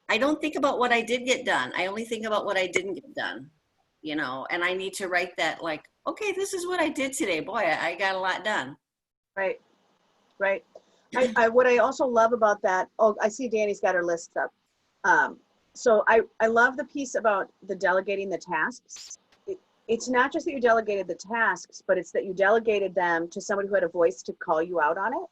I don't think about what I did get done. I only think about what I didn't get done, you know, and I need to write that like, okay, this is what I did today. Boy, I got a lot done. Right, right. What I also love about that, oh, I see Danny's got her list up. So I love the piece about the delegating the tasks. It's not just that you delegated the tasks, but it's that you delegated them to somebody who had a voice to call you out on it.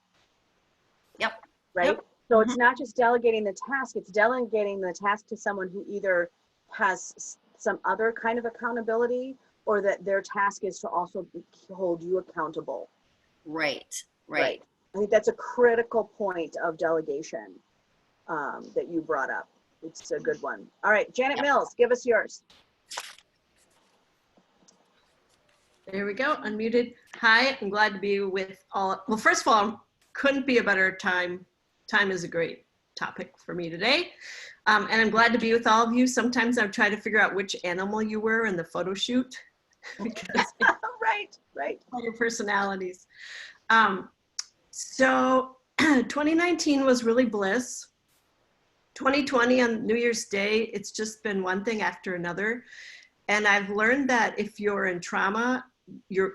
Yep. Right? Yep. So it's not just delegating the task, it's delegating the task to someone who either has some other kind of accountability or that their task is to also hold you accountable. Right. I think that's a critical point of delegation that you brought up. It's a good one. All right, Janet Mills, give us yours. There we go, unmuted. Hi, I'm glad to be with all. Well, first of all, couldn't be a better time. Time is a great topic for me today. And I'm glad to be with all of you. Sometimes I try to figure out which animal you were in the photo shoot because right. All your personalities. So 2019 was really bliss. 2020 on New Year's Day, it's just been one thing after another. And I've learned that if you're in trauma, your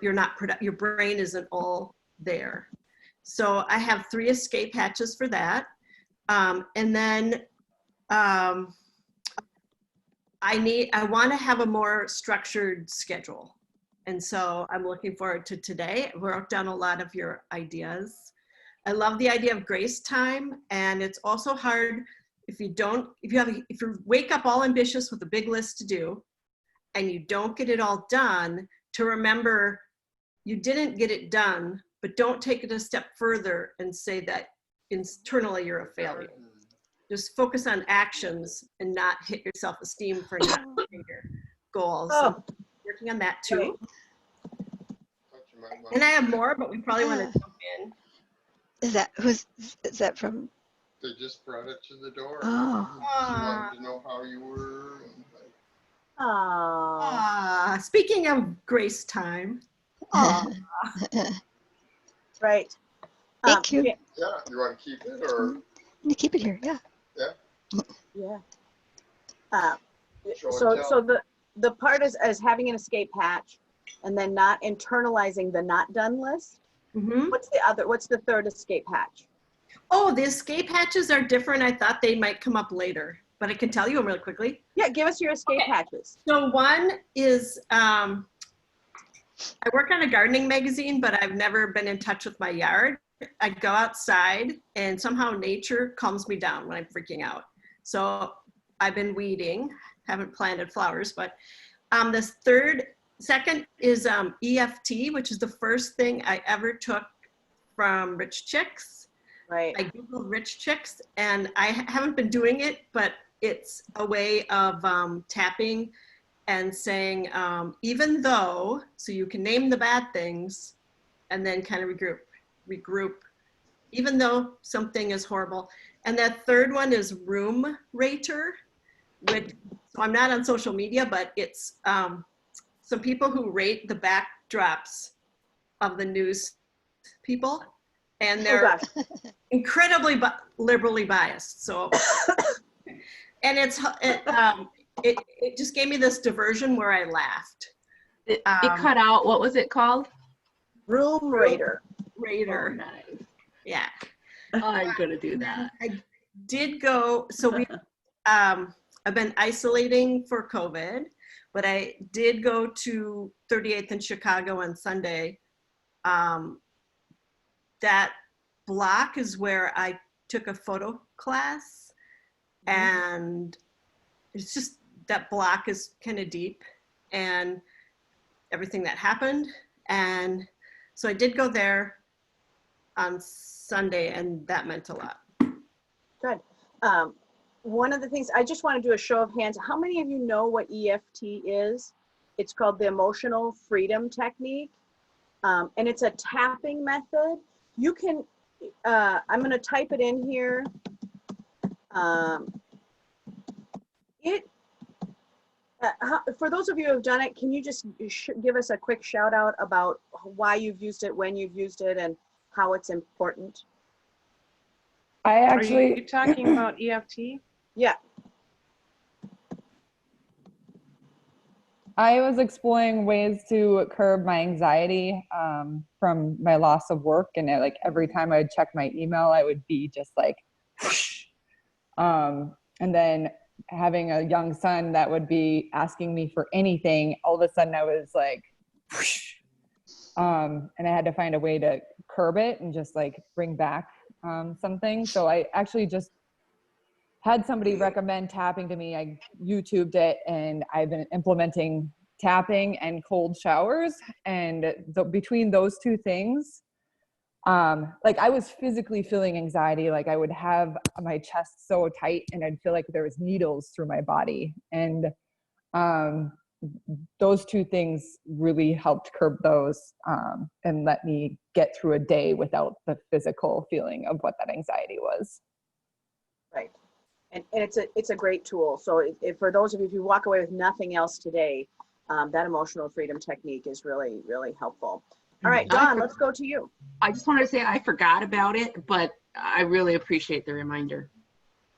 brain isn't all there. So I have 3 escape hatches for that. And then I want to have a more structured schedule. And so I'm looking forward to today. I wrote down a lot of your ideas. I love the idea of grace time. And it's also hard if you wake up all ambitious with a big list to do and you don't get it all done, to remember you didn't get it done, but don't take it a step further and say that internally you're a failure. Just focus on actions and not hit your self-esteem for not hitting your goals. So working on that too. And I have more, but we probably want to jump in. Is that from? They just brought it to the door. Oh. She wanted to know how you were. Speaking of grace time. Right. Thank you. Yeah, you want to keep it or? You keep it here, yeah. Yeah. So the part is having an escape hatch and then not internalizing the not done list. Mm-hmm. What's the third escape hatch? Oh, the escape hatches are different. I thought they might come up later, but I can tell you them really quickly. Yeah, give us your escape hatches. So one is, I work on a gardening magazine, but I've never been in touch with my yard. I go outside and somehow nature calms me down when I'm freaking out. So I've been weeding, haven't planted flowers, but second is EFT, which is the first thing I ever took from Rich Chicks. Right. I Googled Rich Chicks and I haven't been doing it, but it's a way of tapping and saying, even though, so you can name the bad things and then kind of regroup, even though something is horrible. And that third one is Room Rater, which, so I'm not on social media, but it's some people who rate the backdrops of the news people. and Oh, they're gosh. incredibly liberally biased. So, and it just gave me this diversion where I laughed. It cut out. What was it called? Room Raider. Raider. Oh, nice. Yeah. I'm gonna do that. I did go. So we, I've been isolating for COVID, but I did go to 38th in Chicago on Sunday. That block is where I took a photo class, and it's just that block is kind of deep, and everything that happened. And so I did go there on Sunday, and that meant a lot. Good. One of the things, I just want to do a show of hands. How many of you know what EFT is? It's called the Emotional Freedom Technique. And it's a tapping method. You can, I'm going to type it in here. For those of you who have done it, can you just give us a quick shout out about why you've used it, when you've used it, and how it's important? I Are actually, you talking about EFT? Yeah. I was exploring ways to curb my anxiety from my loss of work, and like every time I would check my email, I would be just like, whoosh. And then having a young son that would be asking me for anything, all of a sudden I was like, whoosh. And I had to find a way to curb it and just like bring back something. So I actually just had somebody recommend tapping to me. I YouTubed it, and I've been implementing tapping and cold showers. And between those two things, like I was physically feeling anxiety. Like I would have my chest so tight, and I'd feel like there was needles through my body. And those two things really helped curb those and let me get through a day without the physical feeling of what that anxiety was. Right. And it's a great tool. So if for those of you who walk away with nothing else today, that emotional freedom technique is really, really helpful. All right, Dawn, let's go to you. I just wanted to say I forgot about it, but I really appreciate the reminder.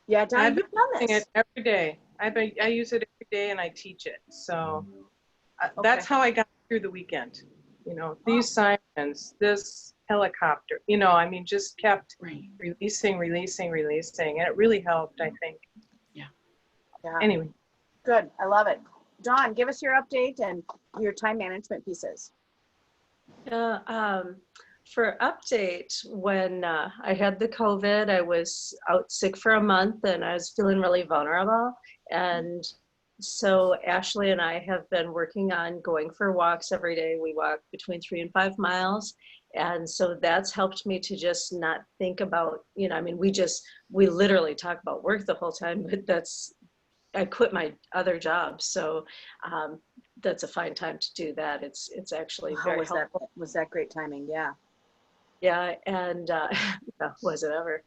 Yeah, Dawn, you've done Using this. it every day. I use it every day, and I teach it. So that's how I got through the weekend. You know, these sirens, this helicopter, you know, I mean, just kept releasing, and it really helped, I think. Yeah. Anyway. Good, I love it. Dawn, give us your update and your time management pieces. For update, when I had the COVID, I was out sick for a month and I was feeling really vulnerable. And so Ashley and I have been working on going for walks every day. We walk between 3 and 5 miles. And so that's helped me to just not think about, you know, I mean, we literally talk about work the whole time, but I quit my other job. So that's a fine time to do that. It's actually very helpful. Was that great timing? Yeah. Yeah, and was it ever?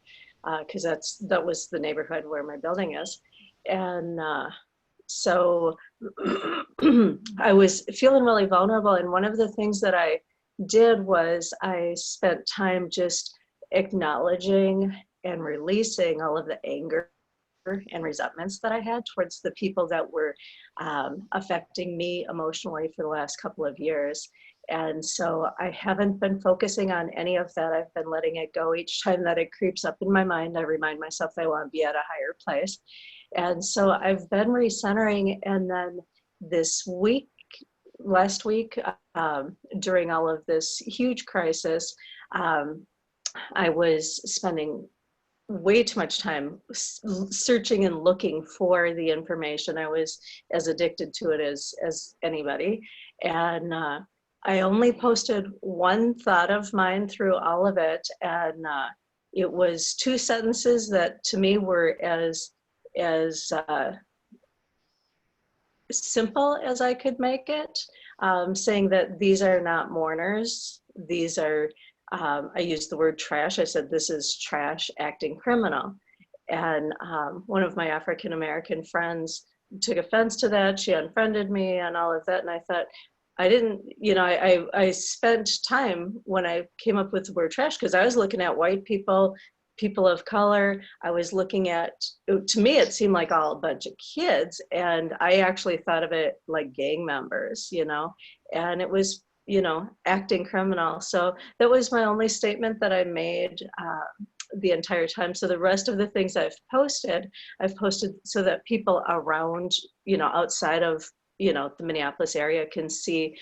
Because that was the neighborhood where my building is, and so I was feeling really vulnerable. And one of the things that I did was I spent time just acknowledging and releasing all of the anger and resentments that I had towards the people that were affecting me emotionally for the last couple of years. And so I haven't been focusing on any of that. I've been letting it go. Each time that it creeps up in my mind, I remind myself I want to be at a higher place. And so I've been recentering. And then last week, during all of this huge crisis, I was spending way too much time searching and looking for the information. I was as addicted to it as anybody. And I only posted one thought of mine through all of it. And it was 2 sentences that to me were as simple as I could make it, saying that these are not mourners. These are, I used the word trash. I said, this is trash acting criminal. And one of my African-American friends took offense to that. She unfriended me and all of that. And I thought, I didn't, you know, I spent time when I came up with the word trash, because I was looking at white people, people of color. I was looking at, to me, it seemed like all a bunch of kids. And I actually thought of it like gang members, you know, and it was, you know, acting criminal. So that was my only statement that I made the entire time. So the rest of the things I've posted so that people around, you know, outside of, you know, the Minneapolis area can see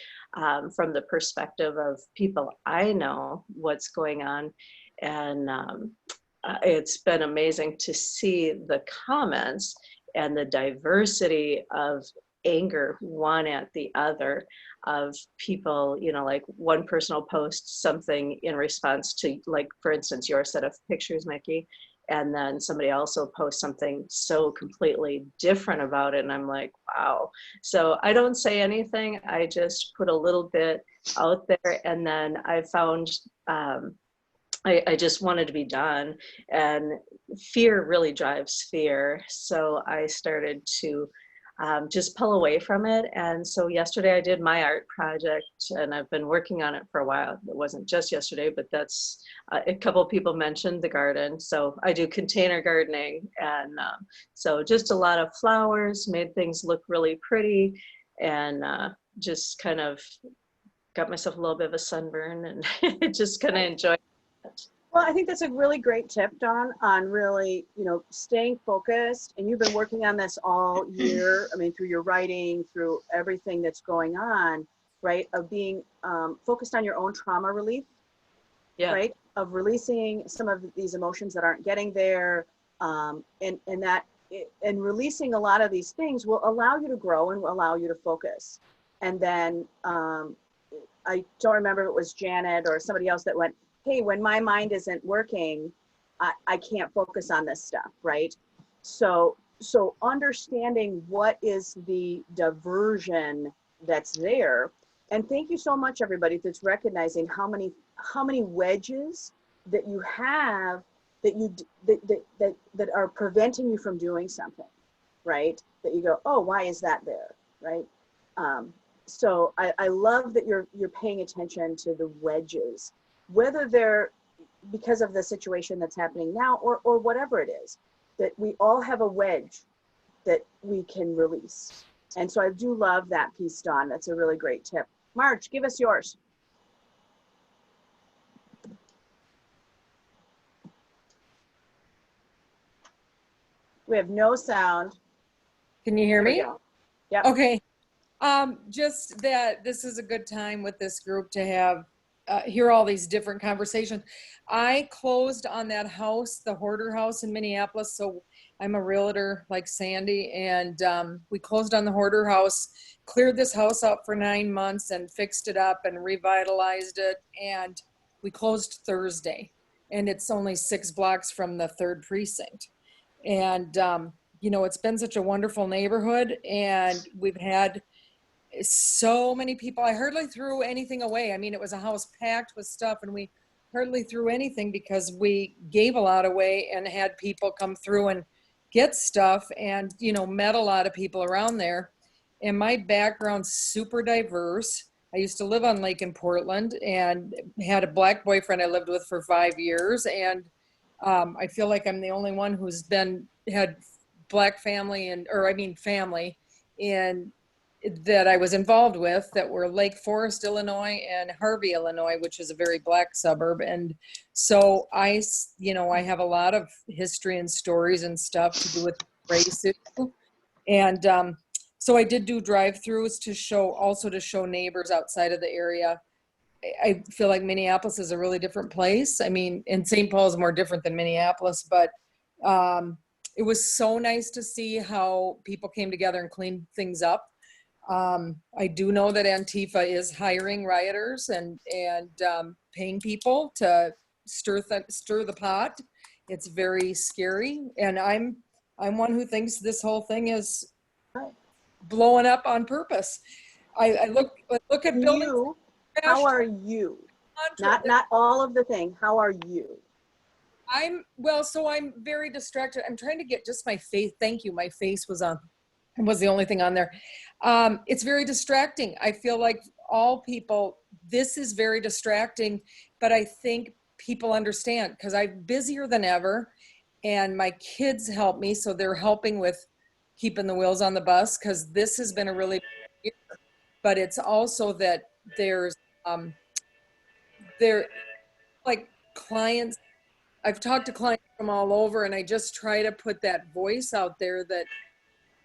from the perspective of people I know what's going on. And it's been amazing to see the comments and the diversity of anger one at the other, of people, you know, like one person will post something in response to, like, for instance, your set of pictures, Mickey, and then somebody else will post something so completely different about it, and I'm like, wow. So I don't say anything, I just put a little bit out there, and then I found I just wanted to be done, and fear really drives fear. So I started to just pull away from it. And so yesterday I did my art project, and I've been working on it for a while. It wasn't just yesterday, but that's a couple of people mentioned the garden. So I do container gardening, and so just a lot of flowers, made things look really pretty, and just kind of got myself a little bit of a sunburn and just kind of enjoyed. Well, I think that's a really great tip, Dawn, on really, you know, staying focused. And you've been working on this all year. I mean, through your writing, through everything that's going on, right? Of being focused on your own trauma relief, right? Of releasing some of these emotions that aren't getting there, and releasing a lot of these things will allow you to grow and will allow you to focus. And then I don't remember if it was Janet or somebody else that went, hey, when my mind isn't working, I can't focus on this stuff, right? So understanding what is the diversion that's there. And thank you so much, everybody, that's recognizing how many wedges that you have that are preventing you from doing something, right? That you go, oh, why is that there, right? So I love that you're paying attention to the wedges, whether they're because of the situation that's happening now or whatever it is, that we all have a wedge that we can release. And so I do love that piece, Dawn. That's a really great tip. Marge, give us yours. We have no sound. Can you hear me? Yeah. Okay. Just that this is a good time with this group to have hear all these different conversations. I closed on that house, the hoarder house in Minneapolis. So I'm a realtor like Sandy, and we closed on the hoarder house, cleared this house out for 9 months and fixed it up and revitalized it. And we closed Thursday, and it's only 6 blocks from the 3rd precinct. And, you know, it's been such a wonderful neighborhood, and we've had so many people. I hardly threw anything away. I mean, it was a house packed with stuff, and we hardly threw anything because we gave a lot away and had people come through and get stuff, and, you know, met a lot of people around there. And my background's super diverse. I used to live on Lake in Portland and had a black boyfriend I lived with for 5 years. And I feel like I'm the only one who's had black family family in that I was involved with that were Lake Forest, Illinois, and Harvey, Illinois, which is a very black suburb. And so I have a lot of history and stories and stuff to do with race issue. And so I did do drive-throughs to show neighbors outside of the area. I feel like Minneapolis is a really different place. I mean, and St. Paul is more different than Minneapolis, but it was so nice to see how people came together and cleaned things up. I do know that Antifa is hiring rioters and paying people to stir the pot. It's very scary, and I'm one who thinks this whole thing is blowing up on purpose. I look at buildings. How are you? Not all of the thing. How are you? I'm very distracted. I'm trying to get just my face. Thank you. My face was the only thing on there. It's very distracting. I feel like all people, this is very distracting, but I think people understand because I'm busier than ever and my kids help me. So they're helping with keeping the wheels on the bus because this has been a really, but it's also that there's, there like clients, I've talked to clients from all over and I just try to put that voice out there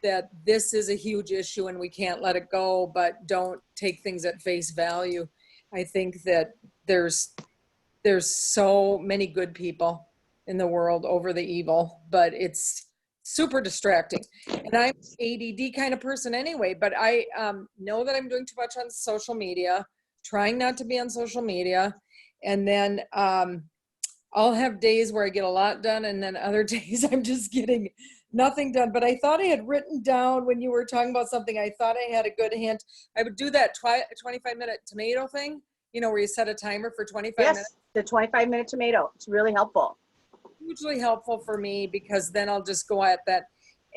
that this is a huge issue and we can't let it go, but don't take things at face value. I think that there's so many good people in the world over the evil, but it's super distracting. And I'm an ADD kind of person anyway, but I know that I'm doing too much on social media, trying not to be on social media. And then I'll have days where I get a lot done and then other days I'm just getting nothing done. But I thought I had written down when you were talking about something, I thought I had a good hint. I would do that 25-minute tomato thing, you know, where you set a timer for 25 minutes. The 25-minute tomato. It's really helpful. Hugely helpful for me because then I'll just go at that.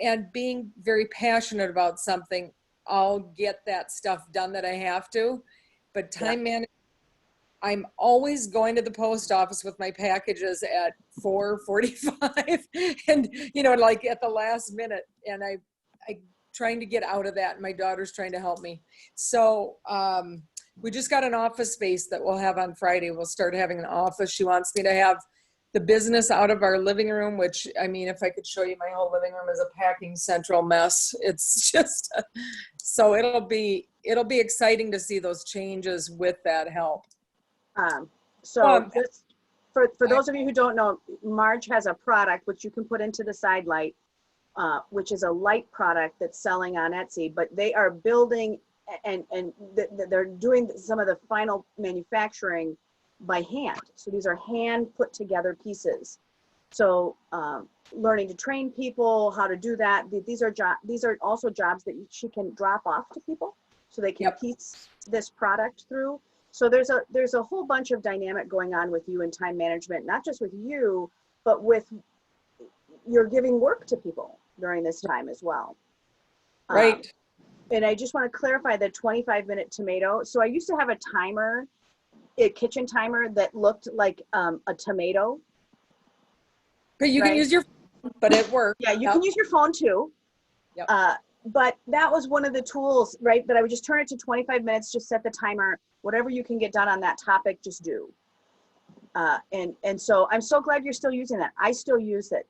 And being very passionate about something, I'll get that stuff done that I have to. But time management, I'm always going to the post office with my packages at 4:45 and, you know, like at the last minute. And I trying to get out of that. And my daughter's trying to help me. So we just got an office space that we'll have on Friday. We'll start having an office. She wants me to have the business out of our living room, which, I mean, if I could show you my whole living room is a packing central mess. It's just, so it'll be exciting to see those changes with that help. Just for those of you who don't know, Marge has a product which you can put into the side light, which is a light product that's selling on Etsy, but they are building and they're doing some of the final manufacturing by hand. So these are hand put together pieces. So learning to train people how to do that. These are also jobs that she can drop off to people so they can piece this product through. So there's a whole bunch of dynamic going on with you in time management, not just with you, but with you're giving work to people during this time as well. Right. And I just want to clarify the 25-minute tomato. So I used to have a timer, a kitchen timer that looked like a tomato. But you can use your phone, but it works. Yeah, you can use your phone too. Yep. But that was one of the tools, right? That I would just turn it to 25 minutes, just set the timer, whatever you can get done on that topic, just do. And so I'm so glad you're still using that. I still use it.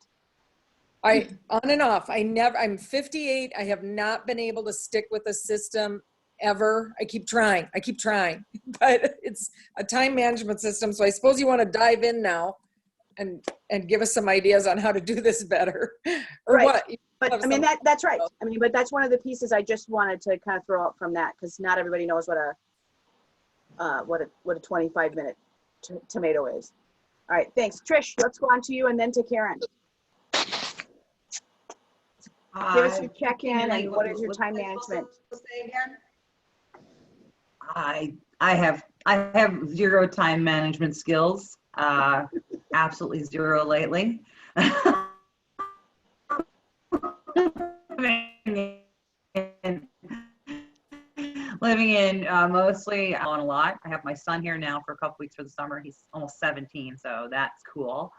On and off. I'm 58. I have not been able to stick with a system ever. I keep trying, but it's a time management system. So I suppose you want to dive in now and give us some ideas on how to do this better or right. what. But I mean, that's right. I mean, but that's one of the pieces I just wanted to kind of throw out from that, because not everybody knows what a 25-minute tomato is. All right, thanks. Trish, let's go on to you and then to Karen. Give us your check-in and what is your time management? Say again? I have zero time management skills. Absolutely zero lately. Living in mostly on a lot. I have my son here now for a couple weeks for the summer. He's almost 17, so that's cool.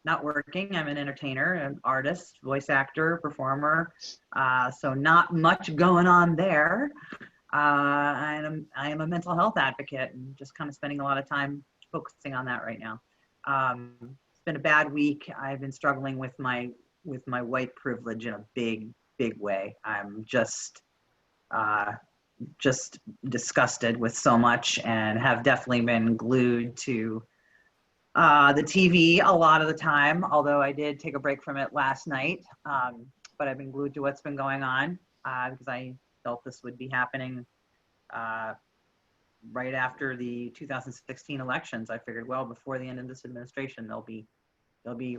Not working. I'm an entertainer, an artist, voice actor, performer. So not much going on there. I am a mental health advocate and just kind of spending a lot of time focusing on that right now. It's been a bad week. I've been struggling with my white privilege in a big way. I'm just disgusted with so much and have definitely been glued to the TV a lot of the time, although I did take a break from it last night. But I've been glued to what's been going on because I felt this would be happening right after the 2016 elections. I figured, well, before the end of this administration, there'll be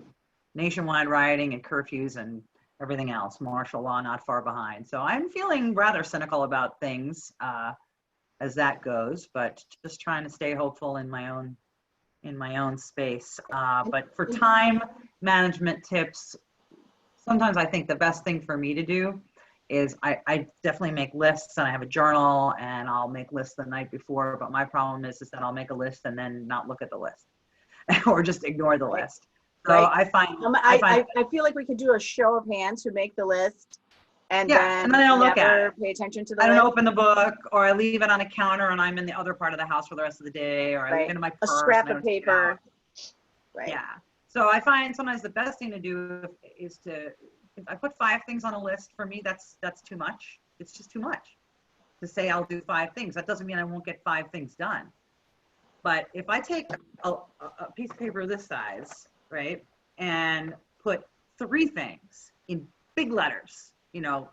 nationwide rioting and curfews and everything else, martial law not far behind. So I'm feeling rather cynical about things as that goes, but just trying to stay hopeful in my own space. But for time management tips, sometimes I think the best thing for me to do is I definitely make lists, and I have a journal, and I'll make lists the night before. But my problem is that I'll make a list and then not look at the list or just ignore the list. So Right. I find I feel like we could do a show of hands who make the list and yeah, then and then I don't look at never it. pay attention to the I don't list. open the book, or I leave it on a counter and I'm in the other part of the house for the rest of the day, or I leave it in my purse. A scrap and I of don't take it paper. out. Right. Yeah. So I find sometimes the best thing to do is to, if I put 5 things on a list, for me, that's too much. It's just too much to say I'll do 5 things. That doesn't mean I won't get 5 things done. But if I take a piece of paper this size, right, and put 3 things in big letters, you know,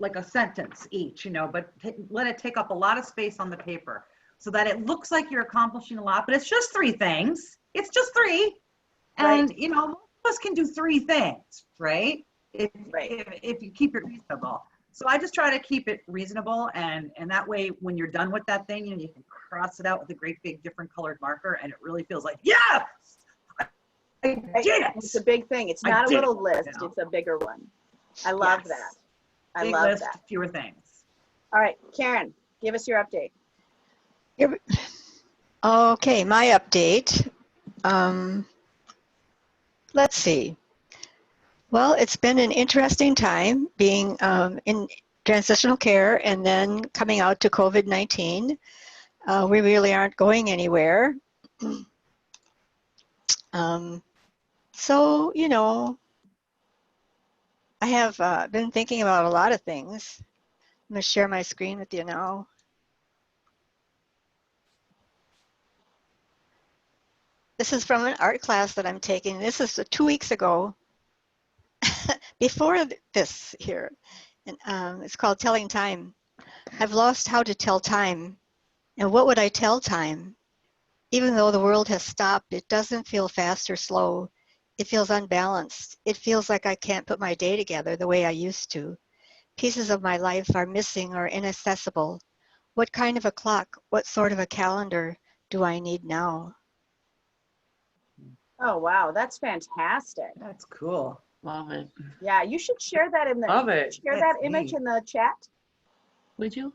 like a sentence each, you know, but let it take up a lot of space on the paper so that it looks like you're accomplishing a lot, but it's just 3 things. It's just 3. And, you know, most of us can do 3 things, right? If you keep it reasonable. So I just try to keep it reasonable, and that way when you're done with that thing, you know, you can cross it out with a great big different colored marker, and it really feels like, yes, I did it. It's a big thing. It's not a little list. It's a bigger one. I love that. I Big love list, that. fewer things. All right, Karen, give us your update. Okay, my update. Let's see. Well, it's been an interesting time being in transitional care and then coming out to COVID-19. We really aren't going anywhere. So, you know, I have been thinking about a lot of things. I'm going to share my screen with you now. This is from an art class that I'm taking. This is 2 weeks ago. Before this here, and it's called Telling Time. I've lost how to tell time. And what would I tell time? Even though the world has stopped, it doesn't feel fast or slow. It feels unbalanced. It feels like I can't put my day together the way I used to. Pieces of my life are missing or inaccessible. What kind of a clock, what sort of a calendar do I need now? Oh, wow. That's fantastic. That's cool. Love it. Yeah, you should share that in the Love it. share that image in the chat. Would you?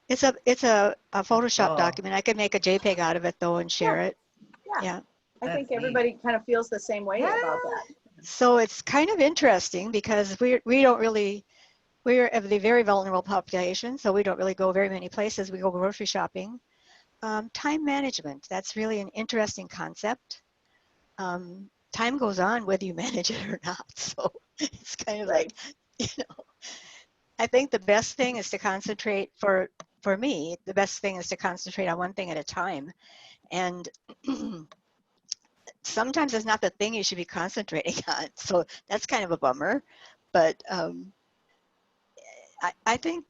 It's a Photoshop Oh. document. I could make a JPEG out of it though and share it. Yeah. Yeah. I think everybody kind of feels the same way about that. So it's kind of interesting because we're of the very vulnerable population, so we don't really go very many places. We go grocery shopping. Time management, that's really an interesting concept. Time goes on whether you manage it or not. So it's kind of like, you know, I think the best thing is to concentrate for me, the best thing is to concentrate on one thing at a time. And sometimes it's not the thing you should be concentrating on. So that's kind of a bummer. But I think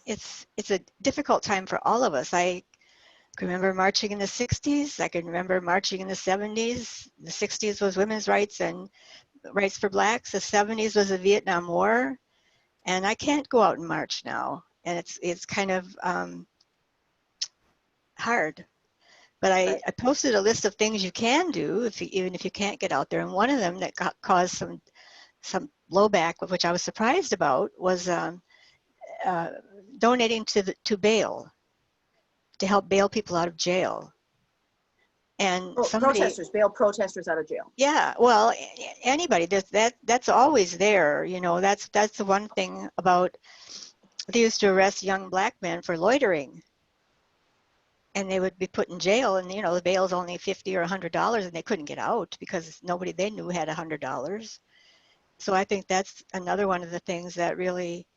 it's a difficult time for all of us. I can remember marching in the 60s. I can remember marching in the 70s. The 60s was women's rights and rights for blacks. The 70s was the Vietnam War. And I can't go out and march now. And it's kind of hard. But I posted a list of things you can do even if you can't get out there. And one of them that caused some blowback, which I was surprised about, was donating to bail, to help bail people out of jail. And Protesters, bail protesters out of jail. Yeah, well, anybody, that's always there. You know, that's the one thing about, they used to arrest young black men for loitering. And they would be put in jail, and, you know, the bail's only $50 or $100, and they couldn't get out because nobody they knew had $100. So I think that's another one of the things that really,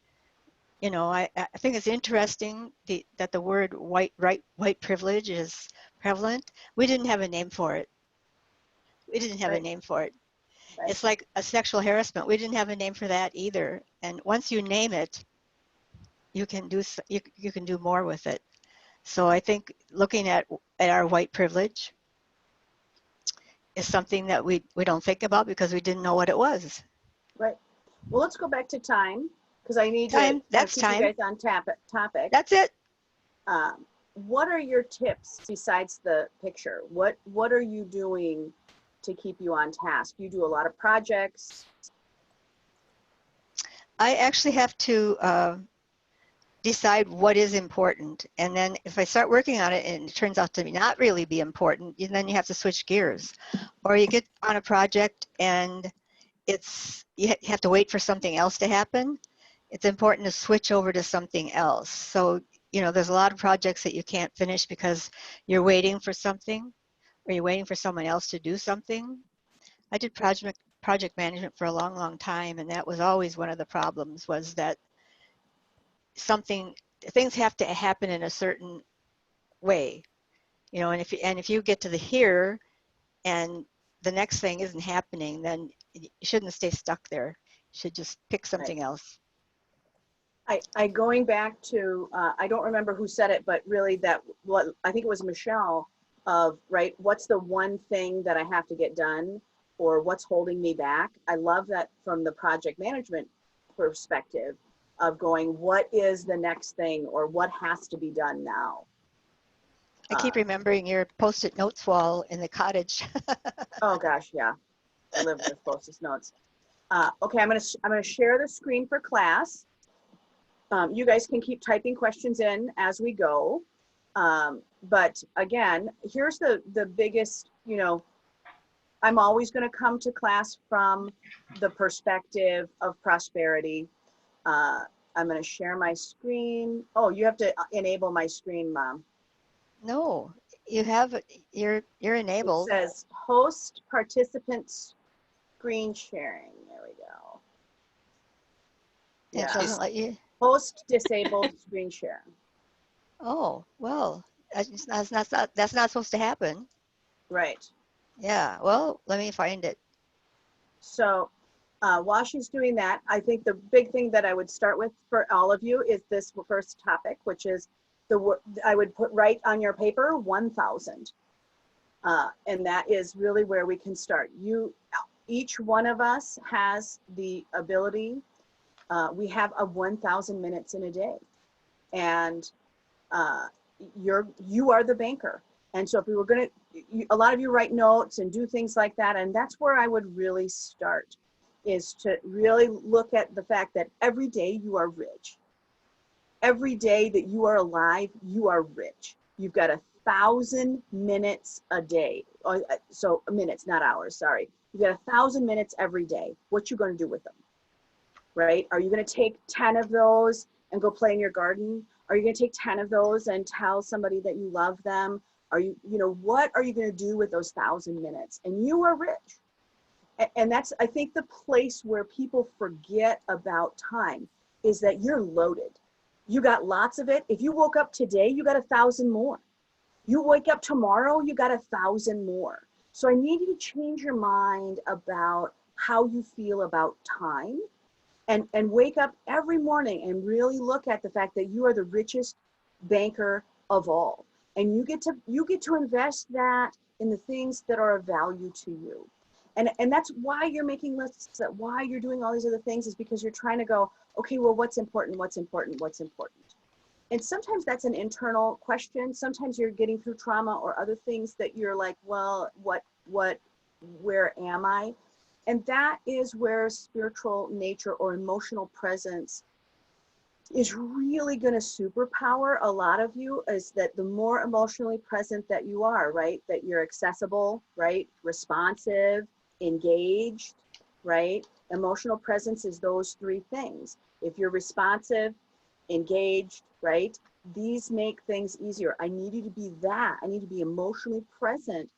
you know, I think it's interesting that the word white privilege is prevalent. We didn't have a name for it. We didn't have a name for it. It's like a sexual harassment. We didn't have a name for that either. And once you name it, you can do more with it. So I think looking at our white privilege is something that we don't think about because we didn't know what it was. Right. Well, let's go back to time because I need to keep you guys on topic. That's it. What are your tips besides the picture? What are you doing to keep you on task? You do a lot of projects. I actually have to decide what is important. And then if I start working on it and it turns out to not really be important, then you have to switch gears. Or you get on a project and you have to wait for something else to happen. It's important to switch over to something else. So, there's a lot of projects that you can't finish because you're waiting for something or you're waiting for someone else to do something. I did project management for a long, long time, and that was always one of the problems, was that things have to happen in a certain way, and if you get to the here and the next thing isn't happening, then you shouldn't stay stuck there. You should just pick something else. I going back to, I don't remember who said it, but really I think it was Michelle, of, right, what's the one thing that I have to get done, or what's holding me back? I love that from the project management perspective of going, what is the next thing, or what has to be done now? I keep remembering your Post-it notes wall in the cottage. Oh gosh, yeah, I live with Post-it notes. Okay, I'm gonna share the screen for class. You guys can keep typing questions in as we go. But again, here's the biggest, I'm always going to come to class from the perspective of prosperity. I'm going to share my screen. Oh, you have to enable my screen, Mom. No, you're enabled. It says host participants screen sharing. There we go. It doesn't let you. Host disabled screen share. Oh, well, that's not supposed to happen. Right. Yeah, well, let me find it. So while she's doing that, I think the big thing that I would start with for all of you is this first topic, which is I would write on your paper 1,000. And that is really where we can start. Each one of us has the ability. We have 1,000 minutes in a day, and you are the banker. And so if we were going to, a lot of you write notes and do things like that, and that's where I would really start, is to really look at the fact that every day you are rich. Every day that you are alive, you are rich. You've got 1,000 minutes a day. So minutes, not hours, sorry. You've got 1,000 minutes every day. What you going to do with them? Right? Are you going to take 10 of those and go play in your garden? Are you going to take 10 of those and tell somebody that you love them? Are you, what are you going to do with those 1,000 minutes? And you are rich. And that's, I think, the place where people forget about time, is that you're loaded. You got lots of it. If you woke up today, you got 1,000 more. You wake up tomorrow, you got 1,000 more. So I need you to change your mind about how you feel about time. And wake up every morning and really look at the fact that you are the richest banker of all. And you get to invest that in the things that are of value to you. And that's why you're making lists, that why you're doing all these other things, is because you're trying to go, okay, well, what's important, what's important, what's important? And sometimes that's an internal question. Sometimes you're getting through trauma or other things that you're like, well, where am I? And that is where spiritual nature or emotional presence is really going to superpower a lot of you, is that the more emotionally present that you are, right? That you're accessible, right? Responsive, engaged, right? Emotional presence is those three things. If you're responsive, engaged, right? These make things easier. I need you to be that. I need to be emotionally present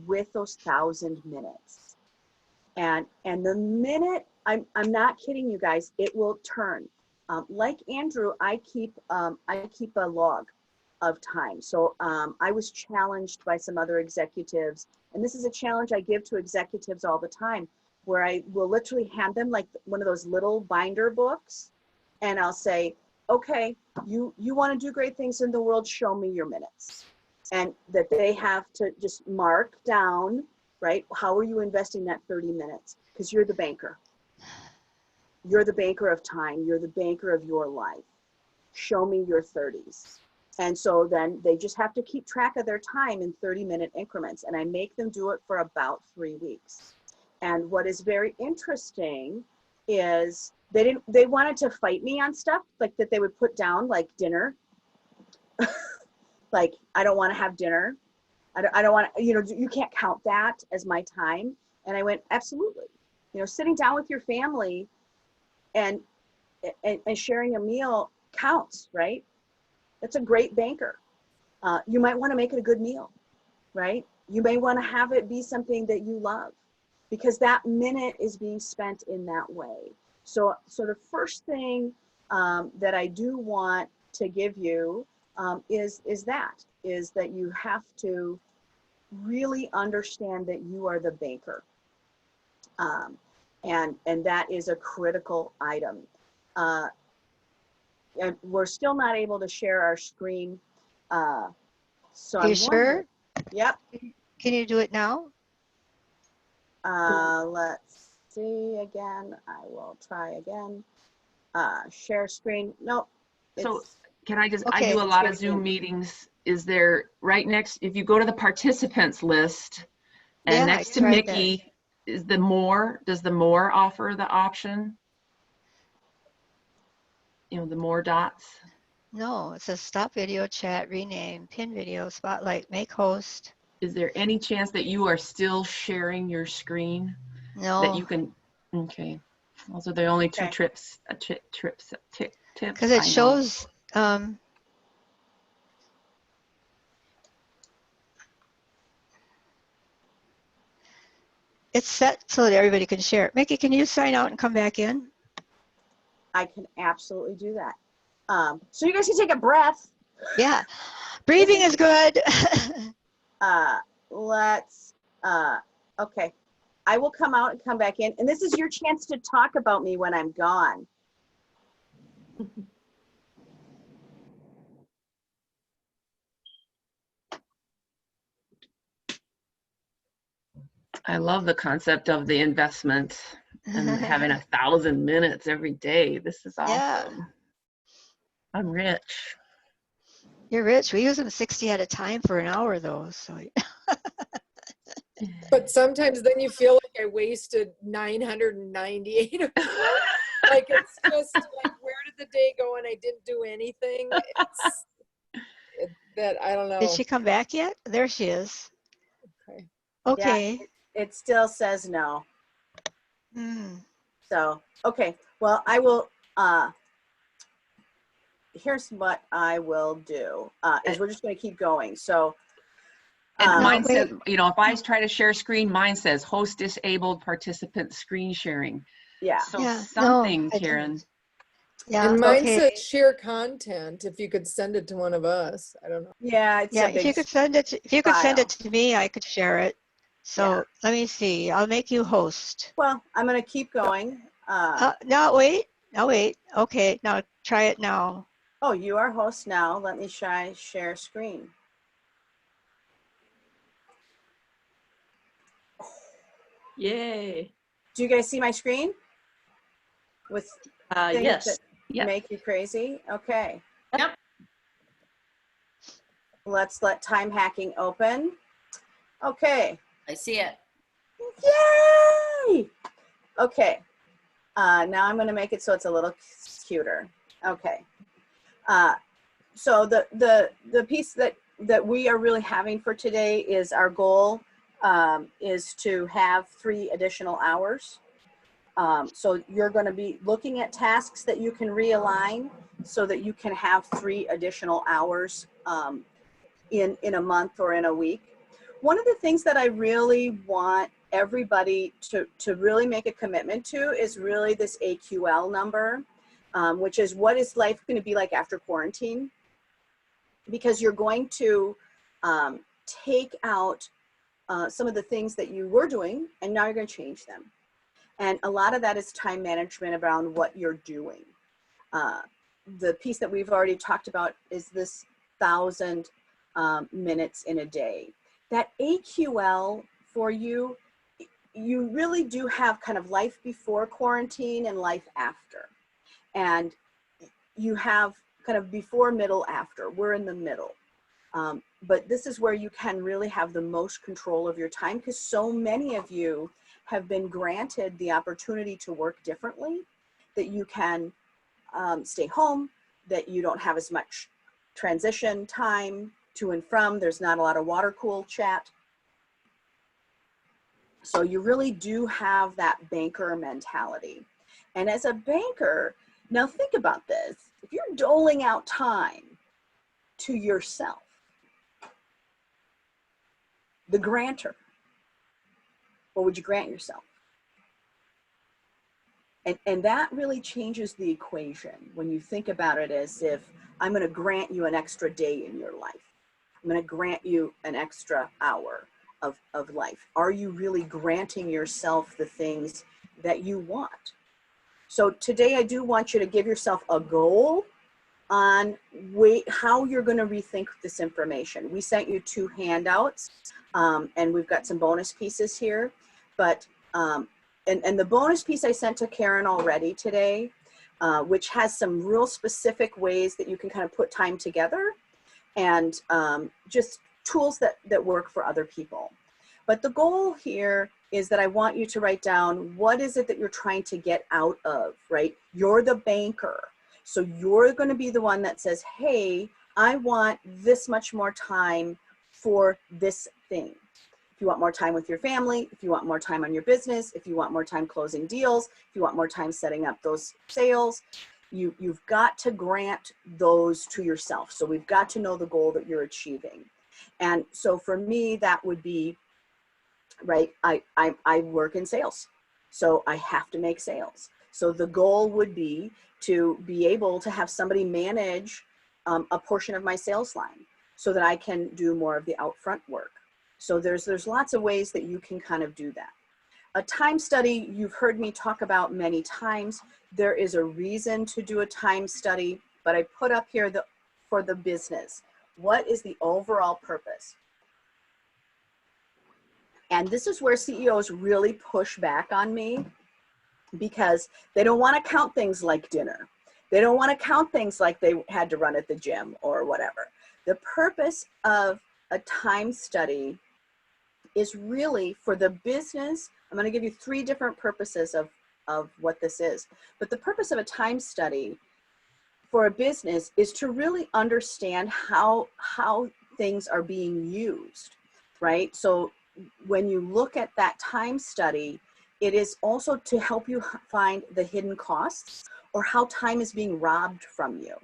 with those 1,000 minutes. And the minute, I'm not kidding you guys, it will turn. Like Andrew, I keep a log of time. So I was challenged by some other executives, and this is a challenge I give to executives all the time, where I will literally hand them like one of those little binder books, and I'll say, okay, you want to do great things in the world, show me your minutes. And that they have to just mark down, right? How are you investing that 30 minutes? Because you're the banker. You're the banker of time. You're the banker of your life. Show me your 30s. And so then they just have to keep track of their time in 30-minute increments. And I make them do it for about 3 weeks. And what is very interesting is they wanted to fight me on stuff like that they would put down, like dinner. Like, I don't want to have dinner. I don't want to, you can't count that as my time. And I went, absolutely. Sitting down with your family and sharing a meal counts, right? That's a great banker. You might want to make it a good meal, right? You may want to have it be something that you love, because that minute is being spent in that way. So the first thing that I do want to give you is that you have to really understand that you are the banker. And that is a critical item. And we're still not able to share our screen. So Are you sure? Yep. Can you do it now? Let's see again. I will try again. Share screen. Nope. So can I just, Okay. I do a lot of Zoom meetings. Is there right next, if you go to the participants list and Yeah, next I to tried that. Mickey is the more, does the more offer the option? The more dots? No, it says stop video chat, rename, pin video, spotlight, make host. Is there any chance that you are still sharing your screen? No. That you can, okay. Those are the only two Okay. tips. Because it shows, it's set so that everybody can share. Mickey, can you sign out and come back in? I can absolutely do that. So you guys can take a breath. Yeah. Breathing is good. Okay. I will come out and come back in. And this is your chance to talk about me when I'm gone. I love the concept of the investment and having 1,000 minutes every day. This is awesome. Yeah. I'm rich. You're rich. We use them 60 at a time for an hour though. So But sometimes then you feel like I wasted 998 of them. Like, it's just like, where did the day go and I didn't do anything? That I don't know. Did she come back yet? There she is. Okay. Okay. Yeah, it still says no. Mm. So, okay. Well, I will, here's what I will do, is we're just going to keep going. So, And mine says, if I try to share screen, mine says host disabled participant screen sharing. Yeah. So Yeah, something, no, Karen. Yeah. And mine Okay. says share content. If you could send it to one of us, I don't know. Yeah, it's Yeah. a big If you could send it, to me, I could share it. So let me see. I'll make you host. Well, I'm going to keep going. No, wait. No, wait. Okay. Now try it now. Oh, you are host now. Let me try share screen. Yay. Do you guys see my screen? With things Yes. that make you crazy? Okay. Yep. Let's let time hacking open. Okay. I see it. Yay! Okay. Now I'm going to make it so it's a little cuter. Okay. So the piece that we are really having for today is our goal is to have 3 additional hours. So you're going to be looking at tasks that you can realign so that you can have 3 additional hours in a month or in a week. One of the things that I really want everybody to really make a commitment to is really this AQL number, which is what is life going to be like after quarantine? Because you're going to take out some of the things that you were doing and now you're going to change them. And a lot of that is time management around what you're doing. The piece that we've already talked about is this 1,000 minutes in a day. That AQL for you, you really do have kind of life before quarantine and life after. And you have kind of before, middle, after. We're in the middle. But this is where you can really have the most control of your time because so many of you have been granted the opportunity to work differently, that you can stay home, that you don't have as much transition time to and from. There's not a lot of water cool chat. So you really do have that banker mentality. And as a banker, now think about this. If you're doling out time to yourself, the grantor, what would you grant yourself? And that really changes the equation when you think about it as if I'm going to grant you an extra day in your life. I'm going to grant you an extra hour of life. Are you really granting yourself the things that you want? So today I do want you to give yourself a goal on how you're going to rethink this information. We sent you 2 handouts, and we've got some bonus pieces here. But and the bonus piece I sent to Karen already today, which has some real specific ways that you can kind of put time together, and just tools that work for other people. But the goal here is that I want you to write down, what is it that you're trying to get out of, right? You're the banker. So you're going to be the one that says, hey, I want this much more time for this thing. If you want more time with your family, if you want more time on your business, if you want more time closing deals, if you want more time setting up those sales, you've got to grant those to yourself. So we've got to know the goal that you're achieving. And so for me, that would be, right, I work in sales, so I have to make sales. So the goal would be to be able to have somebody manage a portion of my sales line so that I can do more of the upfront work. So there's lots of ways that you can kind of do that. A time study, you've heard me talk about many times. There is a reason to do a time study, but I put up here for the business. What is the overall purpose? And this is where CEOs really push back on me, because they don't want to count things like dinner. They don't want to count things like they had to run at the gym or whatever. The purpose of a time study is really for the business. I'm going to give you 3 different purposes of what this is. But the purpose of a time study for a business is to really understand how things are being used, right? So when you look at that time study, it is also to help you find the hidden costs, or how time is being robbed from you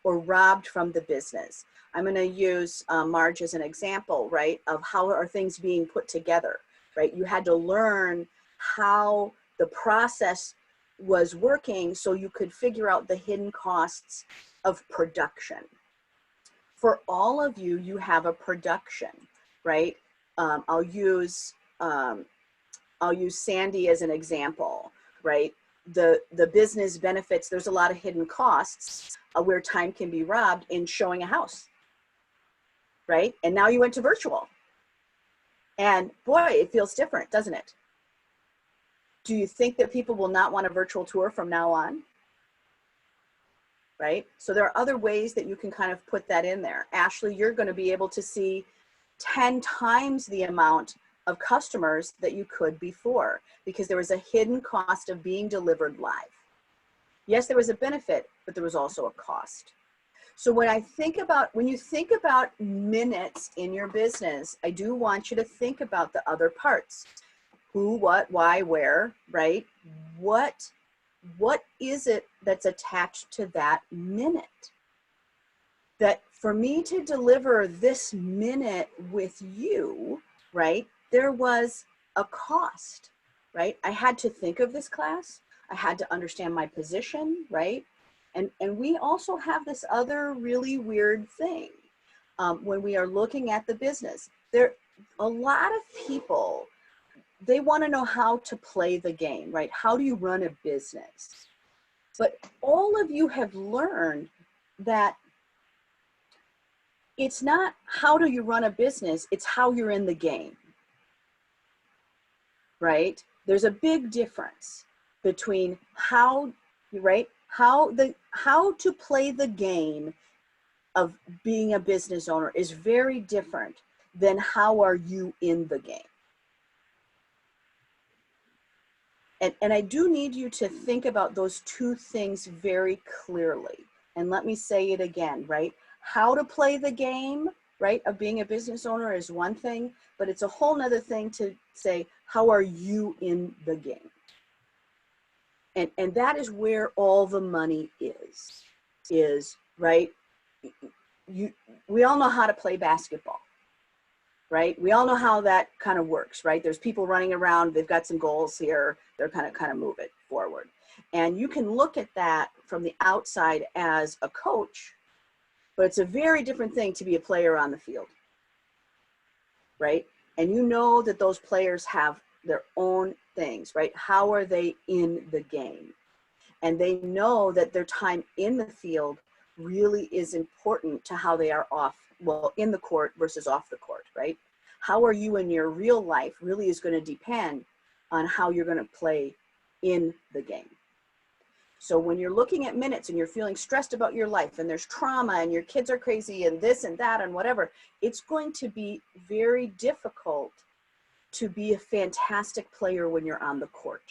or robbed from the business. I'm going to use Marge as an example, right, of how are things being put together, right? You had to learn how the process was working so you could figure out the hidden costs of production. For all of you, you have a production, right? I'll use Sandy as an example, right? The business benefits, there's a lot of hidden costs where time can be robbed in showing a house, right? And now you went to virtual. And boy, it feels different, doesn't it? Do you think that people will not want a virtual tour from now on? Right? So there are other ways that you can kind of put that in there. Ashley, you're going to be able to see 10 times the amount of customers that you could before, because there was a hidden cost of being delivered live. Yes, there was a benefit, but there was also a cost. So when you think about minutes in your business, I do want you to think about the other parts. Who, what, why, where, right? What is it that's attached to that minute? That for me to deliver this minute with you, right, there was a cost, right? I had to think of this class. I had to understand my position, right? And we also have this other really weird thing when we are looking at the business. A lot of people, they want to know how to play the game, right? How do you run a business? But all of you have learned that it's not how do you run a business, it's how you're in the game, right? There's a big difference between how to play the game of being a business owner is very different than how are you in the game. And I do need you to think about those two things very clearly. And let me say it again, right? How to play the game, right, of being a business owner is one thing, but it's a whole nother thing to say, how are you in the game? And that is where all the money is, right? We all know how to play basketball, right? We all know how that kind of works, right? There's people running around, they've got some goals here, they're kind of move it forward. And you can look at that from the outside as a coach, but it's a very different thing to be a player on the field, right? And you know that those players have their own things, right? How are they in the game? And they know that their time in the field really is important to how they are in the court versus off the court, right? How are you in your real life really is going to depend on how you're going to play in the game. So when you're looking at minutes and you're feeling stressed about your life and there's trauma and your kids are crazy and this and that and whatever, it's going to be very difficult to be a fantastic player when you're on the court.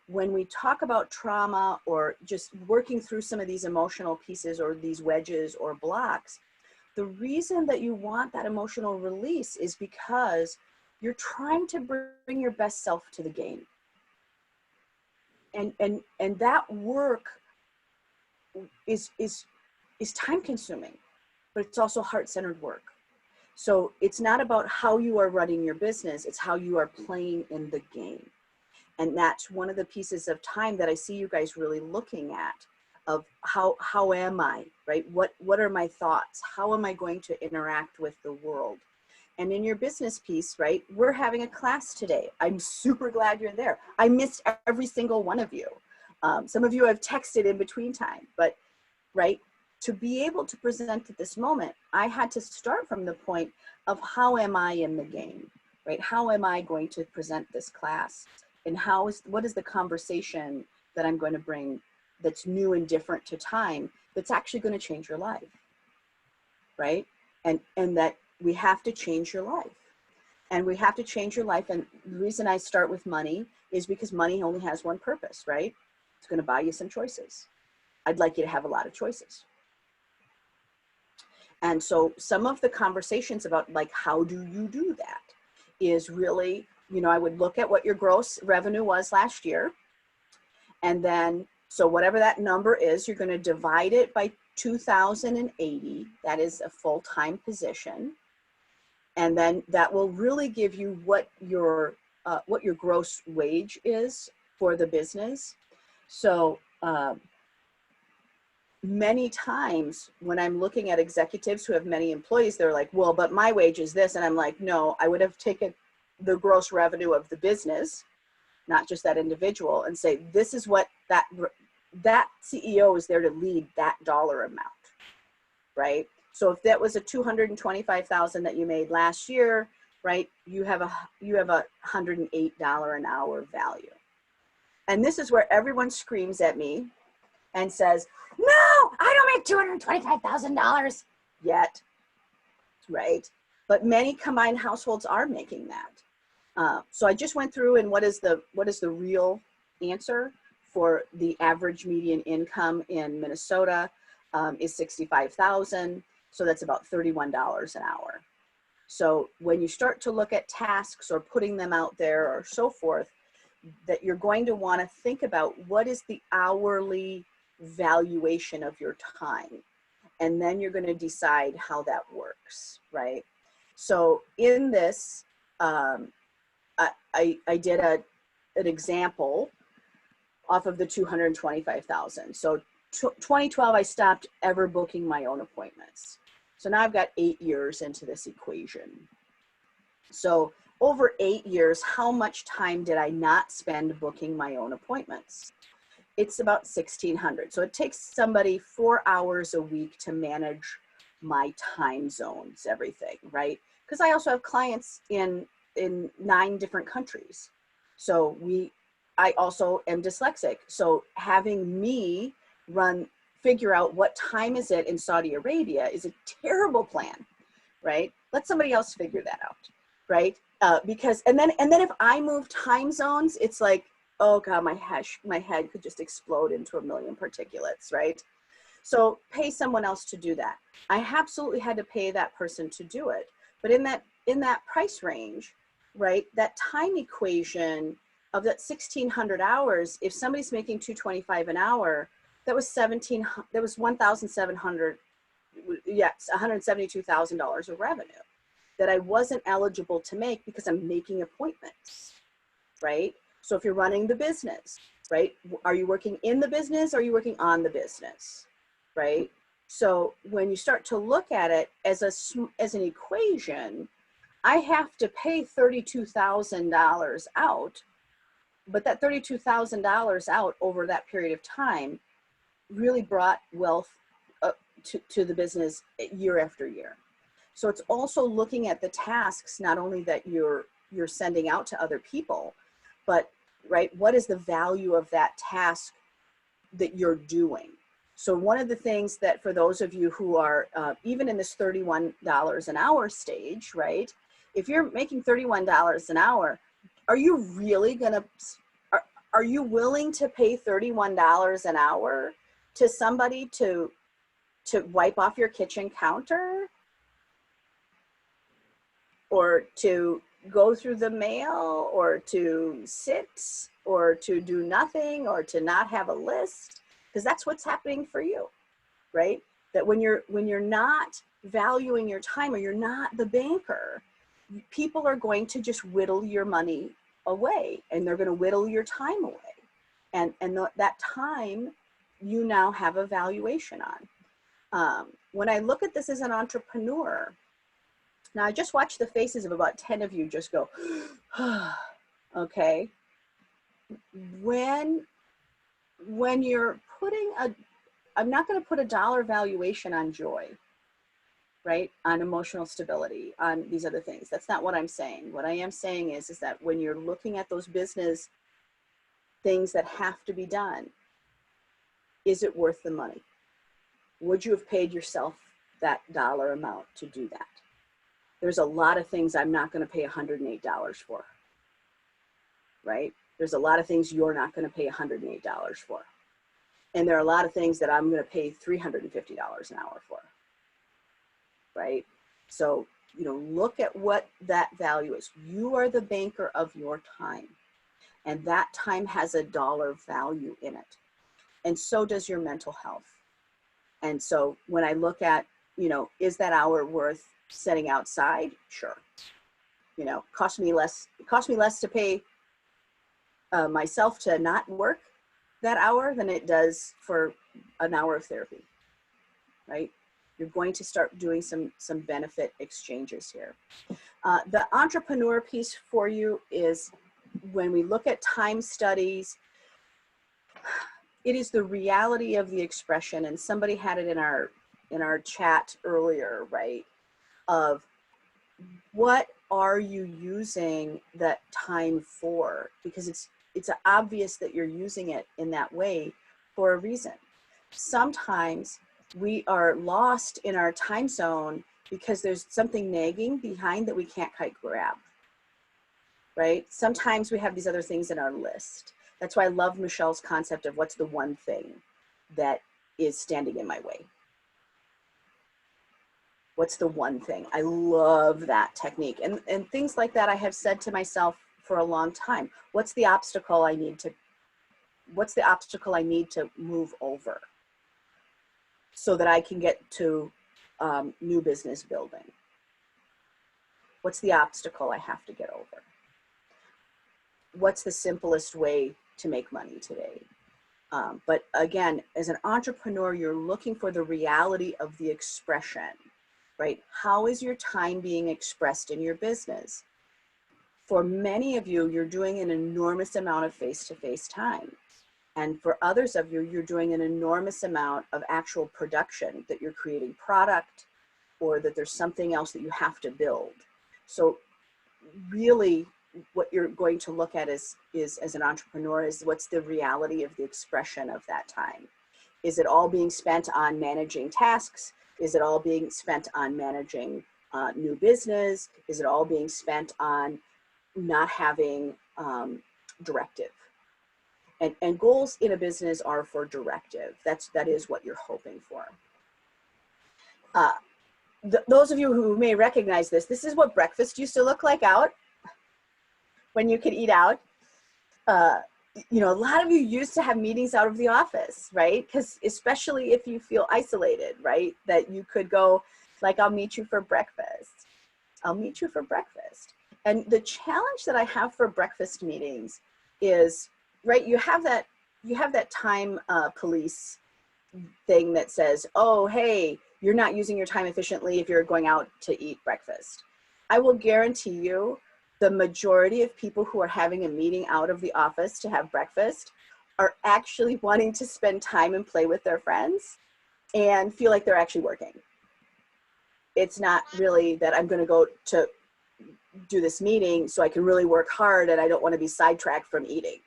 When we talk about trauma or just working through some of these emotional pieces or these wedges or blocks, the reason that you want that emotional release is because you're trying to bring your best self to the game. And that work is time consuming, but it's also heart-centered work. So it's not about how you are running your business, it's how you are playing in the game. And that's one of the pieces of time that I see you guys really looking at, of how am I, right? What are my thoughts? How am I going to interact with the world? And in your business piece, right, we're having a class today. I'm super glad you're there. I missed every single one of you. Some of you have texted in between time, but right, to be able to present at this moment, I had to start from the point of how am I in the game, right? How am I going to present this class? And what is the conversation that I'm going to bring that's new and different to time that's actually going to change your life, right? And that we have to change your life. And we have to change your life. And the reason I start with money is because money only has one purpose, right? It's going to buy you some choices. I'd like you to have a lot of choices. And so some of the conversations about like, how do you do that is really, you know, I would look at what your gross revenue was last year. And then, so whatever that number is, you're going to divide it by 2,080. That is a full-time position. And then that will really give you what your gross wage is for the business. So many times when I'm looking at executives who have many employees, they're like, well, but my wage is this. And I'm like, no, I would have taken the gross revenue of the business, not just that individual, and say, this is what that CEO is there to lead that dollar amount, right? So if that was a $225,000 that you made last year, right, you have a $108 an hour value. And this is where everyone screams at me and says, no, I don't make $225,000 yet, right? But many combined households are making that. So I just went through and what is the real answer for the average median income in Minnesota is $65,000. So that's about $31 an hour. So when you start to look at tasks or putting them out there or so forth, that you're going to want to think about what is the hourly valuation of your time. And then you're going to decide how that works, right? So in this, I did an example off of the 225,000. So 2012, I stopped ever booking my own appointments. So now I've got 8 years into this equation. So over 8 years, how much time did I not spend booking my own appointments? It's about 1,600. So it takes somebody 4 hours a week to manage my time zones, everything, right? Because I also have clients in 9 different countries. So I also am dyslexic. So having me figure out what time is it in Saudi Arabia is a terrible plan, right? Let somebody else figure that out, right? Because and then if I move time zones, it's like oh God, my head could just explode into a million particulates, right? So pay someone else to do that. I absolutely had to pay that person to do it. But in that price range, right, that time equation of that 1,600 hours, if somebody's making $225 an hour, that was $1,700, yes, $172,000 of revenue that I wasn't eligible to make because I'm making appointments, right? So if you're running the business, right, are you working in the business or are you working on the business, right? So when you start to look at it as an equation, I have to pay $32,000 out, but that $32,000 out over that period of time really brought wealth to the business year after year. So it's also looking at the tasks, not only that you're sending out to other people, but right, what is the value of that task that you're doing? So one of the things that for those of you who are even in this $31 an hour stage, right? If you're making $31 an hour, are you really gonna, are you willing to pay $31 an hour to somebody to wipe off your kitchen counter? Or to go through the mail, or to sit, or to do nothing, or to not have a list? Because that's what's happening for you, right? That when you're not valuing your time, or you're not the banker, people are going to just whittle your money away, and they're going to whittle your time away. And that time you now have a valuation on. When I look at this as an entrepreneur, now I just watched the faces of about 10 of you just go, okay. When you're putting I'm not going to put a dollar valuation on joy, right? On emotional stability, on these other things. That's not what I'm saying. What I am saying is that when you're looking at those business things that have to be done, is it worth the money? Would you have paid yourself that dollar amount to do that? There's a lot of things I'm not going to pay $108 for, right? There's a lot of things you're not going to pay $108 for. And there are a lot of things that I'm going to pay $350 an hour for, right? So, look at what that value is. You are the banker of your time, and that time has a dollar value in it. And so does your mental health. And so when I look at, is that hour worth setting outside? Sure. Cost me less to pay myself to not work that hour than it does for an hour of therapy, right? You're going to start doing some benefit exchanges here. The entrepreneur piece for you is when we look at time studies, it is the reality of the expression, and somebody had it in our chat earlier, right? Of what are you using that time for? Because it's obvious that you're using it in that way for a reason. Sometimes we are lost in our time zone because there's something nagging behind that we can't quite grab, right? Sometimes we have these other things in our list. That's why I love Michelle's concept of what's the one thing that is standing in my way. What's the one thing? I love that technique. And things like that I have said to myself for a long time. What's the obstacle I need to move over so that I can get to new business building? What's the obstacle I have to get over? What's the simplest way to make money today? But again, as an entrepreneur, you're looking for the reality of the expression, right? How is your time being expressed in your business? For many of you, you're doing an enormous amount of face-to-face time. And for others of you, you're doing an enormous amount of actual production, that you're creating product or that there's something else that you have to build. So really what you're going to look at is as an entrepreneur is what's the reality of the expression of that time? Is it all being spent on managing tasks? Is it all being spent on managing new business? Is it all being spent on not having directive, And goals in a business are for directive. That is what you're hoping for. Those of you who may recognize this, this is what breakfast used to look like out when you could eat out. You know, a lot of you used to have meetings out of the office, right? Because especially if you feel isolated, right? That you could go like, I'll meet you for breakfast. I'll meet you for breakfast. And the challenge that I have for breakfast meetings is, right, you have that time police thing that says, oh, hey, you're not using your time efficiently if you're going out to eat breakfast. I will guarantee you the majority of people who are having a meeting out of the office to have breakfast are actually wanting to spend time and play with their friends and feel like they're actually working. It's not really that I'm going to go to do this meeting so I can really work hard and I don't want to be sidetracked from eating,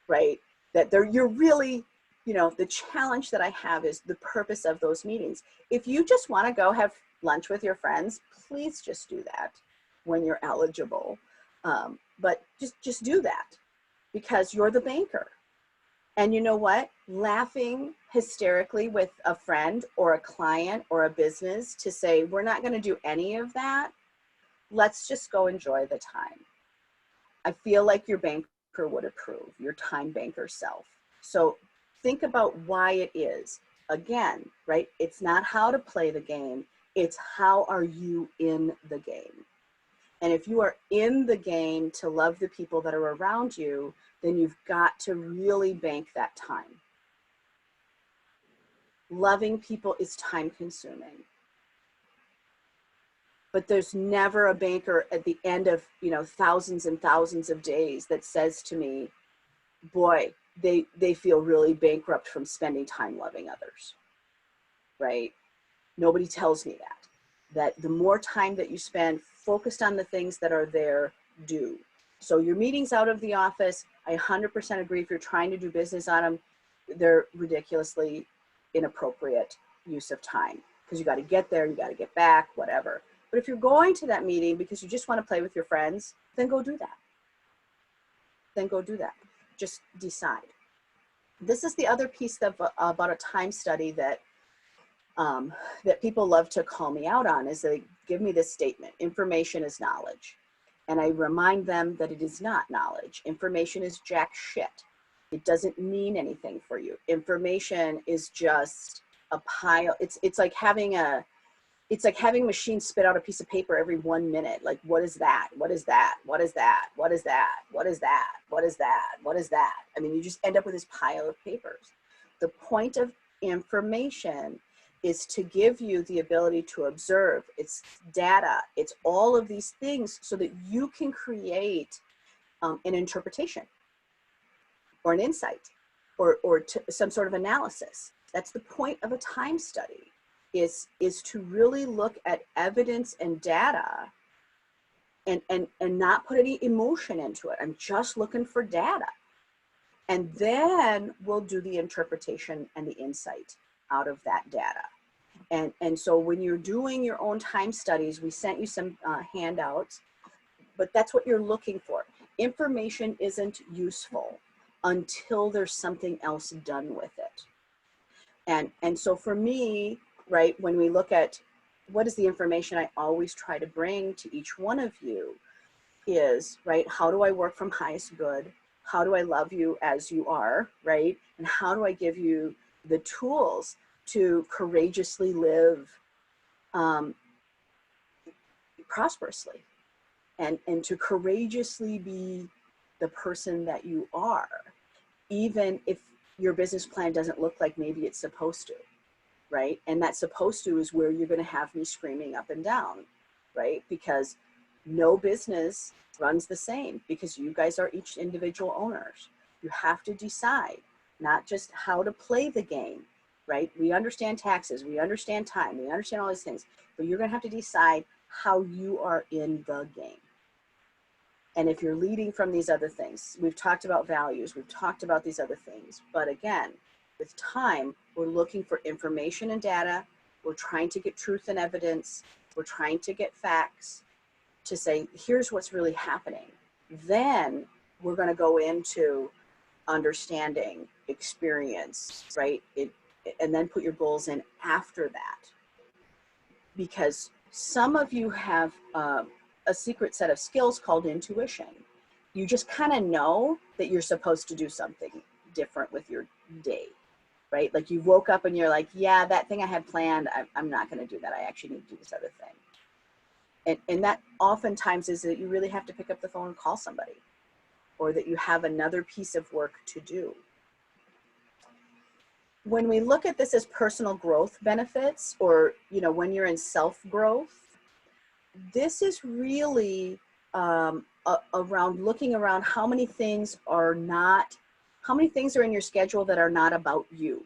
right? That you're really, you know, the challenge that I have is the purpose of those meetings. If you just want to go have lunch with your friends, please just do that when you're eligible. But just do that because you're the banker. And you know what? Laughing hysterically with a friend or a client or a business to say, we're not going to do any of that. Let's just go enjoy the time. I feel like your banker would approve, your time banker self. So think about why it is. Again, right? It's not how to play the game. It's how are you in the game. And if you are in the game to love the people that are around you, then you've got to really bank that time. Loving people is time consuming. But there's never a banker at the end of, you know, thousands and thousands of days that says to me, boy, they feel really bankrupt from spending time loving others, right? Nobody tells me that the more time that you spend focused on the things that are there, do. So your meetings out of the office, I 100% agree. If you're trying to do business on them, they're ridiculously inappropriate use of time because you got to get there, you got to get back, whatever. But if you're going to that meeting because you just want to play with your friends, then go do that. Then go do that. Just decide. This is the other piece of, about a time study that that people love to call me out on is they give me this statement, information is knowledge. And I remind them that it is not knowledge. Information is jack shit. It doesn't mean anything for you. Information is just a pile. It's like having machines spit out a piece of paper every 1 minute. Like, what is that? What is that? What is that? What is that? What is that? What is that? What is that? I mean, you just end up with this pile of papers. The point of information is to give you the ability to observe. It's data. It's all of these things so that you can create an interpretation or an insight or some sort of analysis. That's the point of a time study, is to really look at evidence and data and not put any emotion into it. I'm just looking for data. And then we'll do the interpretation and the insight out of that data. And so when you're doing your own time studies, we sent you some handouts, but that's what you're looking for. Information isn't useful until there's something else done with it. And so for me, right, when we look at what is the information I always try to bring to each one of you is, right, how do I work from highest good? How do I love you as you are, right? And how do I give you the tools to courageously live prosperously and to courageously be the person that you are, even if your business plan doesn't look like maybe it's supposed to, right? And that supposed to is where you're going to have me screaming up and down, right? Because no business runs the same because you guys are each individual owners. You have to decide not just how to play the game, right? We understand taxes, we understand time, we understand all these things, but you're going to have to decide how you are in the game. And if you're leading from these other things, we've talked about values, we've talked about these other things, but again, with time, we're looking for information and data, we're trying to get truth and evidence, we're trying to get facts to say, here's what's really happening. Then we're going to go into understanding, experience, right? And then put your goals in after that. Because some of you have a secret set of skills called intuition. You just kind of know that you're supposed to do something different with your day, right? Like you woke up and you're like, yeah, that thing I had planned, I'm not going to do that. I actually need to do this other thing. And that oftentimes is that you really have to pick up the phone and call somebody, or that you have another piece of work to do. When we look at this as personal growth benefits, or, you know, when you're in self-growth, this is really around looking around how many things are in your schedule that are not about you.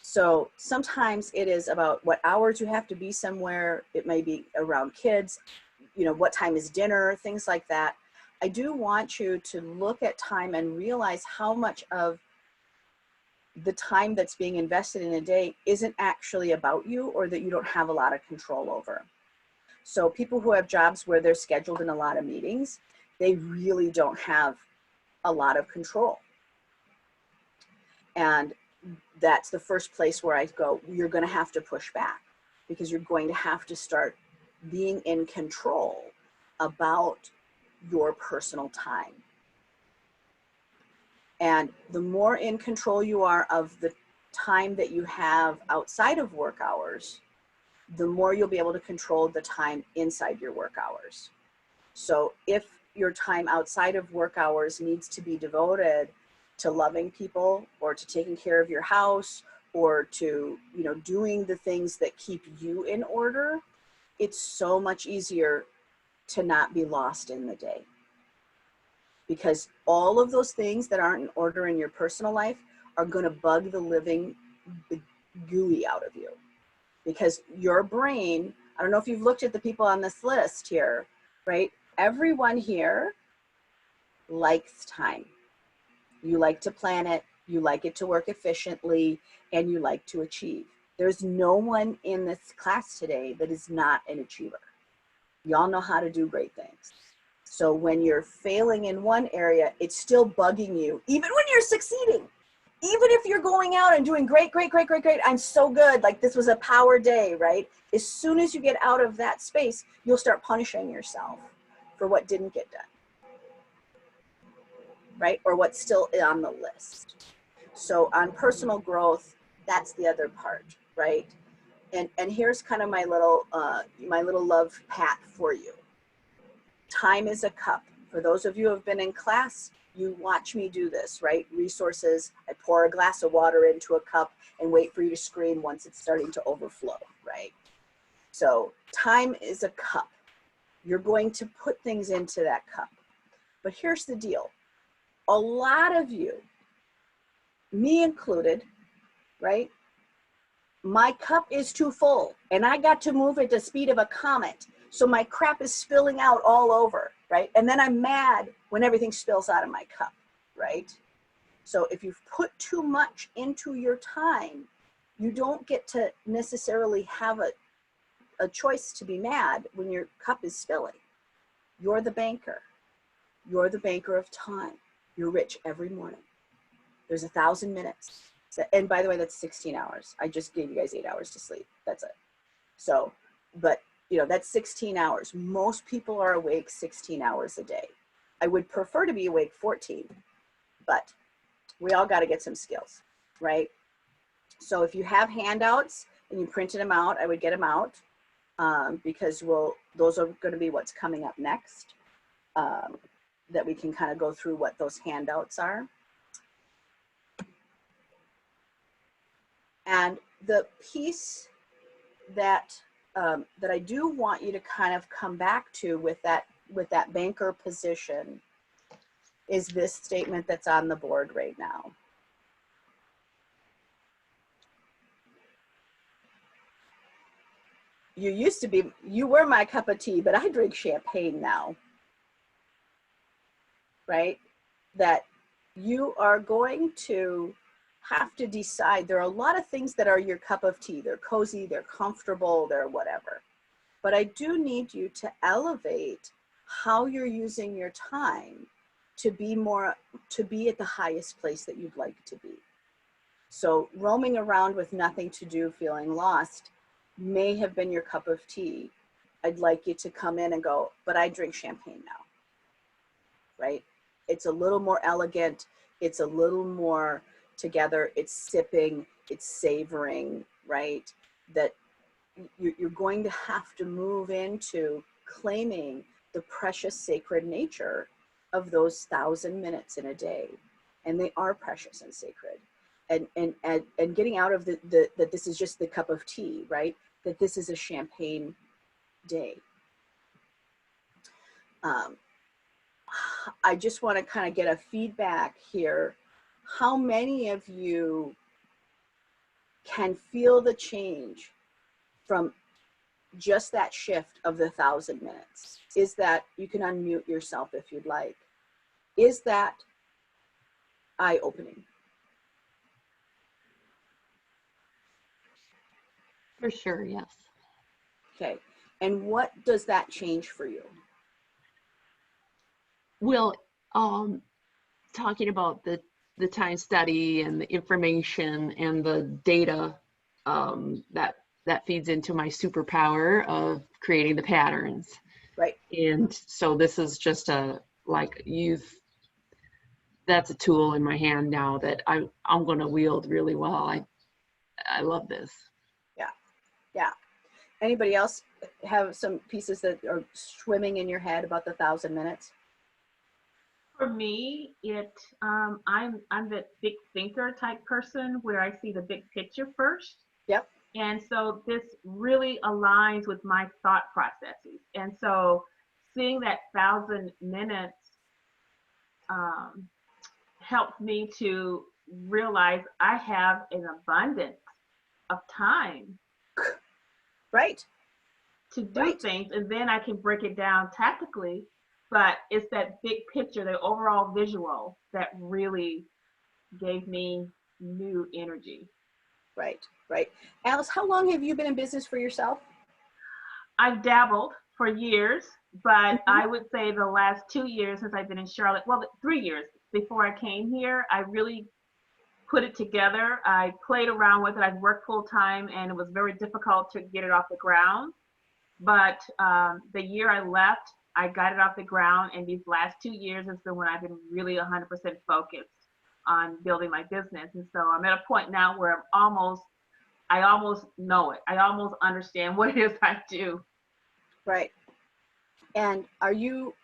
So sometimes it is about what hours you have to be somewhere. It may be around kids, you know, what time is dinner, things like that. I do want you to look at time and realize how much of the time that's being invested in a day isn't actually about you, or that you don't have a lot of control over. So people who have jobs where they're scheduled in a lot of meetings, they really don't have a lot of control. And that's the first place where I go, you're going to have to push back, because you're going to have to start being in control about your personal time. And the more in control you are of the time that you have outside of work hours, the more you'll be able to control the time inside your work hours. So if your time outside of work hours needs to be devoted to loving people, or to taking care of your house, or to, you know, doing the things that keep you in order, it's so much easier to not be lost in the day. Because all of those things that aren't in order in your personal life are going to bug the living gooey out of you. Because your brain, I don't know if you've looked at the people on this list here, right? Everyone here likes time. You like to plan it, you like it to work efficiently, and you like to achieve. There's no one in this class today that is not an achiever. Y'all know how to do great things. So when you're failing in one area, it's still bugging you, even when you're succeeding. Even if you're going out and doing great, I'm so good, like this was a power day, right? As soon as you get out of that space, you'll start punishing yourself for what didn't get done, right? Or what's still on the list. So on personal growth, that's the other part, right? And here's kind of my little love pat for you. Time is a cup. For those of you who have been in class, you watch me do this, right? Resources, I pour a glass of water into a cup and wait for you to scream once it's starting to overflow, right? So time is a cup. You're going to put things into that cup. But here's the deal. A lot of you, me included, right? My cup is too full and I got to move at the speed of a comet. So my crap is spilling out all over, right? And then I'm mad when everything spills out of my cup, right? So if you've put too much into your time, you don't get to necessarily have a choice to be mad when your cup is spilling. You're the banker. You're the banker of time. You're rich every morning. There's 1,000 minutes. And by the way, that's 16 hours. I just gave you guys 8 hours to sleep. That's it. So, but you know, that's 16 hours. Most people are awake 16 hours a day. I would prefer to be awake 14, but we all got to get some skills, right? So if you have handouts and you printed them out, I would get them out because those are going to be what's coming up next, that we can kind of go through what those handouts are. And the piece that that I do want you to kind of come back to with that banker position is this statement that's on the board right now. You were my cup of tea, but I drink champagne now, right? That you are going to have to decide. There are a lot of things that are your cup of tea. They're cozy, they're comfortable, they're whatever. But I do need you to elevate how you're using your time to be at the highest place that you'd like to be. So roaming around with nothing to do, feeling lost, may have been your cup of tea. I'd like you to come in and go, but I drink champagne now, right? It's a little more elegant. It's a little more together. It's sipping, it's savoring, right? That you're going to have to move into claiming the precious sacred nature of those 1,000 minutes in a day. And they are precious and sacred. And getting out of that this is just the cup of tea, right? That this is a champagne day. I just want to kind of get a feedback here. How many of you can feel the change from just that shift of the 1,000 minutes? Is that, you can unmute yourself if you'd like. Is that eye-opening? For sure, yes. Okay. And what does that change for you? Well, talking about the time study and the information and the data that feeds into my superpower of creating the patterns. Right. And so this is just that's a tool in my hand now that I'm going to wield really well. I love this. Yeah. Yeah. Anybody else have some pieces that are swimming in your head about the 1,000 minutes? For me, I'm that big thinker type person where I see the big picture first. Yep. And so this really aligns with my thought processes. And so seeing that 1,000 minutes helped me to realize I have an abundance of time. Right. To do things, and then I can break it down tactically, but it's that big picture, the overall visual that really gave me new energy. Right, right. Alice, how long have you been in business for yourself? I've dabbled for years, but I would say the last 2 years since I've been in Charlotte, well, 3 years before I came here, I really put it together. I played around with it. I've worked full time, and it was very difficult to get it off the ground. But the year I left, I got it off the ground, and these last 2 years has been when I've been really 100% focused on building my business. And so I'm at a point now where I almost know it. I almost understand what it is I do. Right. And are you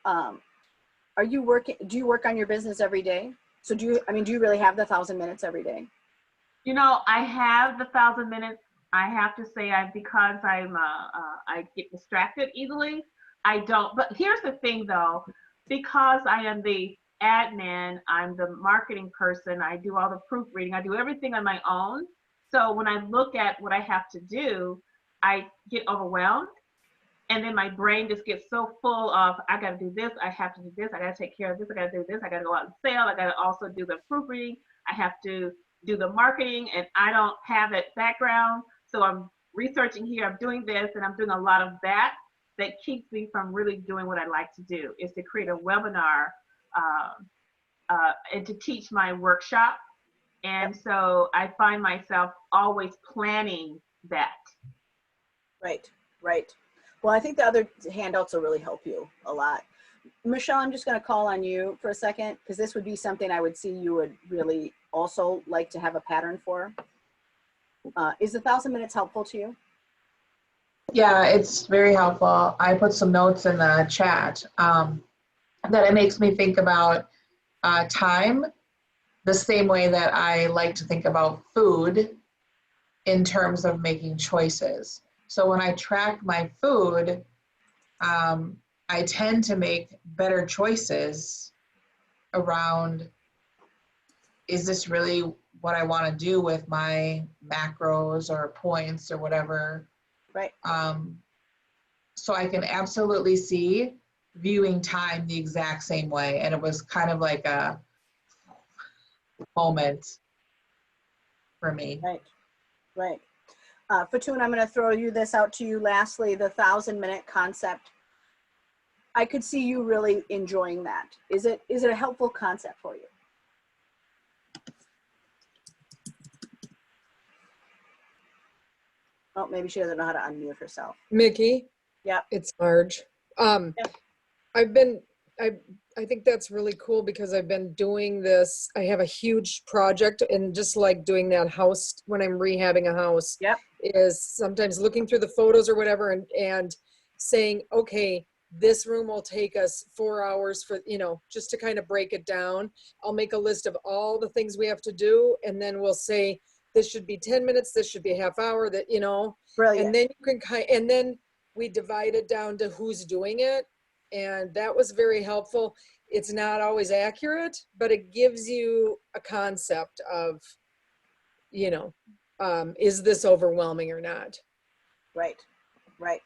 working, do you work on your business every day? So do you really have the 1,000 minutes every day? You know, I have the 1,000 minutes. I have to say, because I get distracted easily, I don't. But here's the thing, though, because I am the admin, I'm the marketing person, I do all the proofreading, I do everything on my own. So when I look at what I have to do, I get overwhelmed. And then my brain just gets so full of, I got to do this, I have to do this, I got to take care of this, I got to do this, I got to go out and sell, I got to also do the proofreading, I have to do the marketing, and I don't have that background. So I'm researching here, I'm doing this, and I'm doing a lot of that keeps me from really doing what I like to do, is to create a webinar and to teach my workshop. And so I find myself always planning that. Right, right. Well, I think the other handouts will really help you a lot. Michelle, I'm just going to call on you for a second, because this would be something I would see you would really also like to have a pattern for. Is the 1,000 minutes helpful to you? Yeah, it's very helpful. I put some notes in the chat that it makes me think about time the same way that I like to think about food in terms of making choices. So when I track my food, I tend to make better choices around, is this really what I want to do with my macros or points or whatever? Right. So I can absolutely see viewing time the exact same way. And it was kind of like a moment for me. Right, right. Fatun, I'm going to throw this out to you lastly, the 1,000 minute concept. I could see you really enjoying that. Is it a helpful concept for you? Oh, maybe she doesn't know how to unmute herself. Mickey? Yeah. It's Marge. I think that's really cool because I've been doing this. I have a huge project, and just like doing that house when I'm rehabbing a house, is sometimes looking through the photos or whatever and saying, okay, this room will take us 4 hours for, just to kind of break it down. I'll make a list of all the things we have to do, and then we'll say, this should be 10 minutes, this should be a half hour, that, Brilliant. and then you can and then we divide it down to who's doing it. And that was very helpful. It's not always accurate, but it gives you a concept of, is this overwhelming or not? Right, right.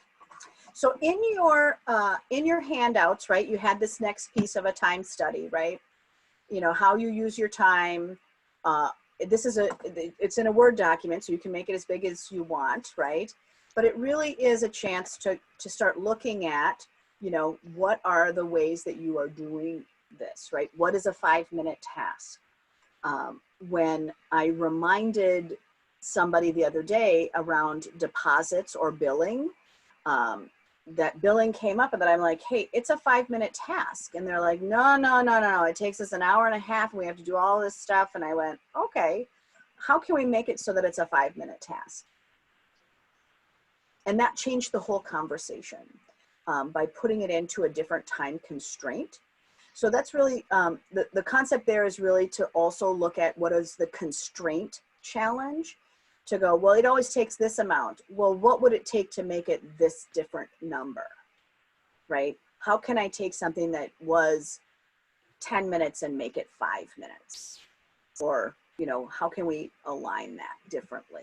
So in your handouts, right, you had this next piece of a time study, right? How you use your time. It's in a Word document, so you can make it as big as you want, right? But it really is a chance to start looking at, what are the ways that you are doing this, right? What is a 5-minute task? When I reminded somebody the other day around deposits or billing, that billing came up, and that I'm like, hey, it's a 5-minute task. And they're like, no, it takes us an hour and a half and we have to do all this stuff. And I went, okay, how can we make it so that it's a 5-minute task? And that changed the whole conversation by putting it into a different time constraint. So that's really, the concept there is really to also look at what is the constraint challenge, to go, well, it always takes this amount. Well, what would it take to make it this different number, right? How can I take something that was 10 minutes and make it 5 minutes? Or, how can we align that differently?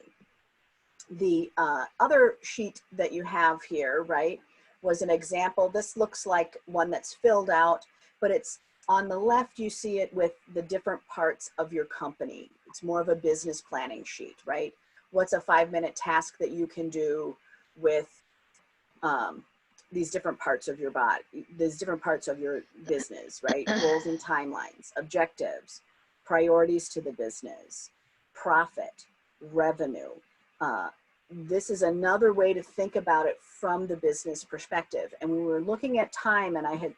The other sheet that you have here, right, was an example. This looks like one that's filled out, but it's on the left, you see it with the different parts of your company. It's more of a business planning sheet, right? What's a 5-minute task that you can do with these different parts of your body, these different parts of your business, right? Goals and timelines, objectives, priorities to the business, profit, revenue. This is another way to think about it from the business perspective. And we were looking at time, and I had,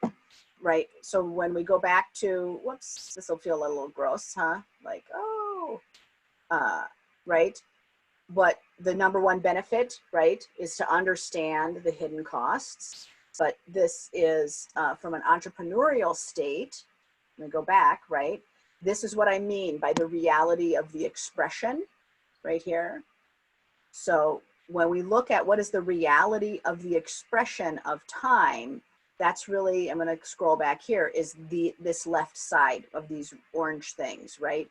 right, so when we go back to, whoops, this will feel a little gross, huh? Like, oh, right? But the number one benefit, right, is to understand the hidden costs. But this is from an entrepreneurial state. Let me go back, right? This is what I mean by the reality of the expression right here. So when we look at what is the reality of the expression of time, that's really, I'm going to scroll back here, is this left side of these orange things, right?